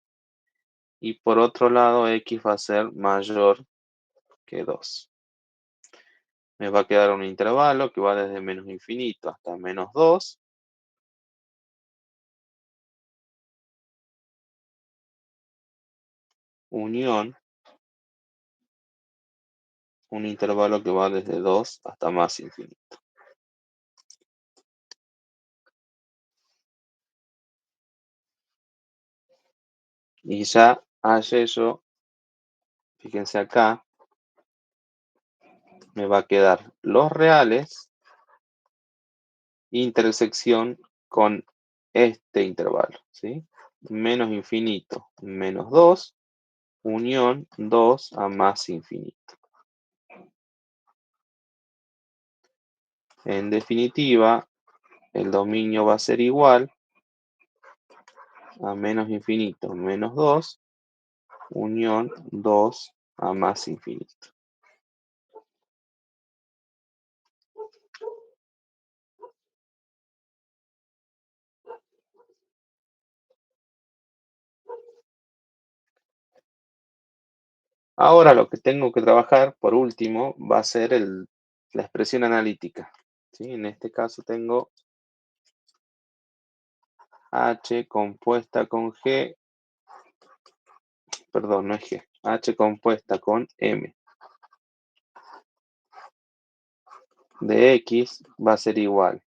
y por otro lado, x va a ser mayor que 2. Me va a quedar un intervalo que va desde menos infinito hasta menos 2. Unión un intervalo que va desde 2 hasta más infinito. Y ya hallé yo, fíjense acá, me va a quedar los reales, intersección con este intervalo, ¿sí? Menos infinito, menos 2, unión 2 a más infinito. En definitiva, el dominio va a ser igual a menos infinito, menos 2, unión 2 a más infinito. Ahora lo que tengo que trabajar, por último, va a ser la expresión analítica, ¿sí? En este caso tengo H compuesta con G, perdón, no es G, H compuesta con M de X va a ser igual.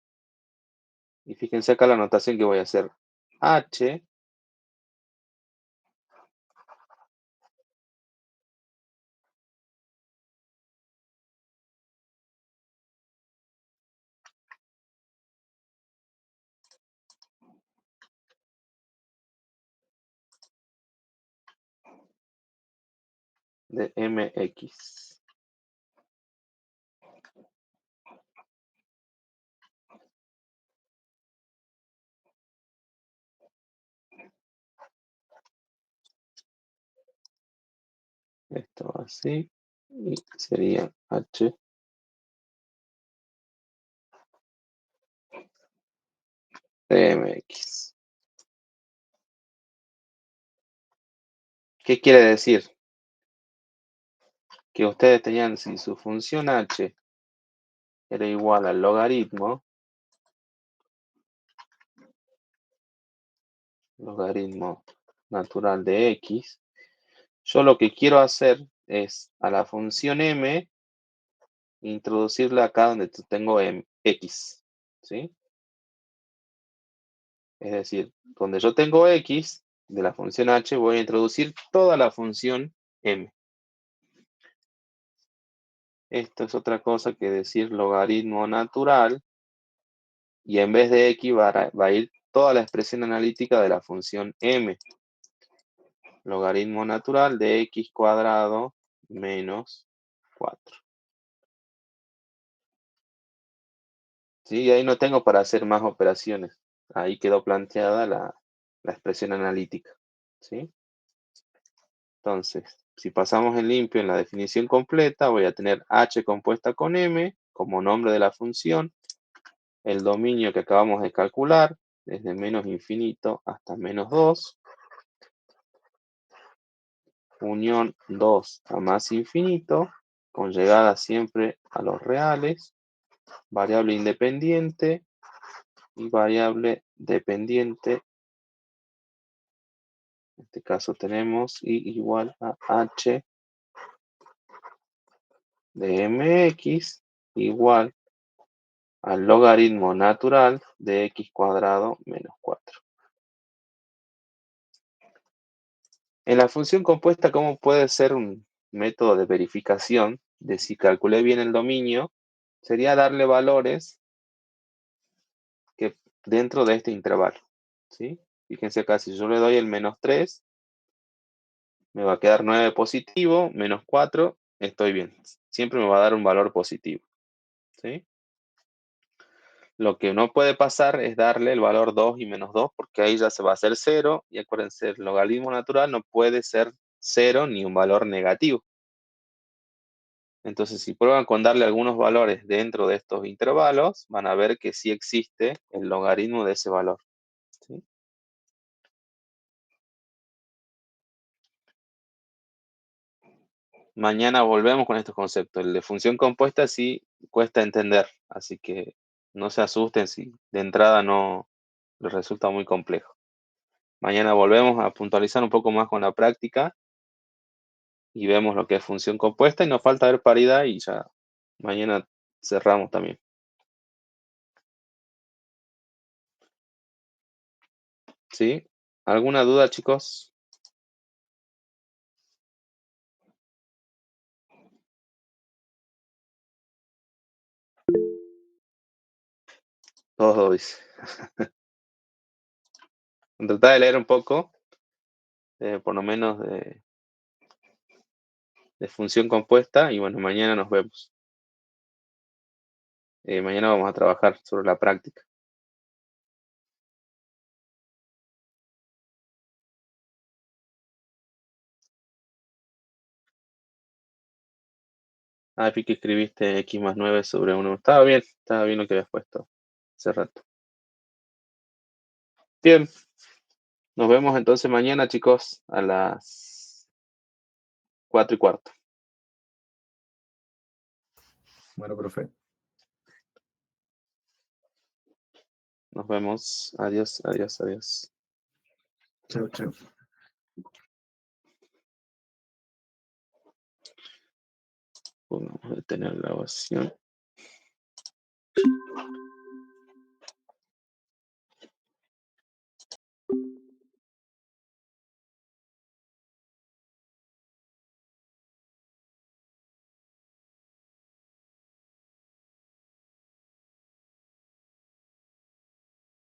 Y fíjense acá la notación que voy a hacer. H de mx. Esto así. Y sería h de mx. ¿Qué quiere decir? Que ustedes tenían, si su función h era igual al logaritmo natural de x, yo lo que quiero hacer es a la función m introducirla acá donde tengo x, ¿sí? Es decir, donde yo tengo x de la función h, voy a introducir toda la función m. Esto es otra cosa que decir logaritmo natural, y en vez de x va a ir toda la expresión analítica de la función m. Logaritmo natural de x cuadrado menos 4. ¿Sí? Y ahí no tengo para hacer más operaciones. Ahí quedó planteada la expresión analítica. ¿Sí? Entonces, si pasamos en limpio en la definición completa, voy a tener h compuesta con m como nombre de la función, el dominio que acabamos de calcular, desde menos infinito hasta menos 2, unión 2 a más infinito, con llegada siempre a los reales, variable independiente y variable dependiente. En este caso tenemos y igual a h de mx igual al logaritmo natural de x cuadrado menos 4. En la función compuesta, ¿cómo puede ser un método de verificación de si calculé bien el dominio? Sería darle valores que dentro de este intervalo. ¿Sí? Fíjense acá, si yo le doy el menos 3, me va a quedar 9 positivo, menos 4, estoy bien. Siempre me va a dar un valor positivo. ¿Sí? Lo que no puede pasar es darle el valor 2 y menos 2, porque ahí ya se va a hacer 0, y acuérdense, el logaritmo natural no puede ser 0 ni un valor negativo. Entonces, si prueban con darle algunos valores dentro de estos intervalos, van a ver que sí existe el logaritmo de ese valor. ¿Sí? Mañana volvemos con estos conceptos. El de función compuesta sí cuesta entender, así que no se asusten si de entrada no les resulta muy complejo. Mañana volvemos a puntualizar un poco más con la práctica y vemos lo que es función compuesta, y nos falta ver paridad y ya mañana cerramos también. ¿Sí? ¿Alguna duda, chicos? Todo dice. Tratar de leer un poco, por lo menos de función compuesta, y bueno, mañana nos vemos. Mañana vamos a trabajar sobre la práctica. Ah, vi que escribiste x más 9 sobre 1. Estaba bien lo que habías puesto hace rato. Bien, nos vemos entonces mañana, chicos, a las 4:15. Bueno, profe. Nos vemos. Adiós, adiós, adiós. Chao, chao. Vamos a detener la grabación.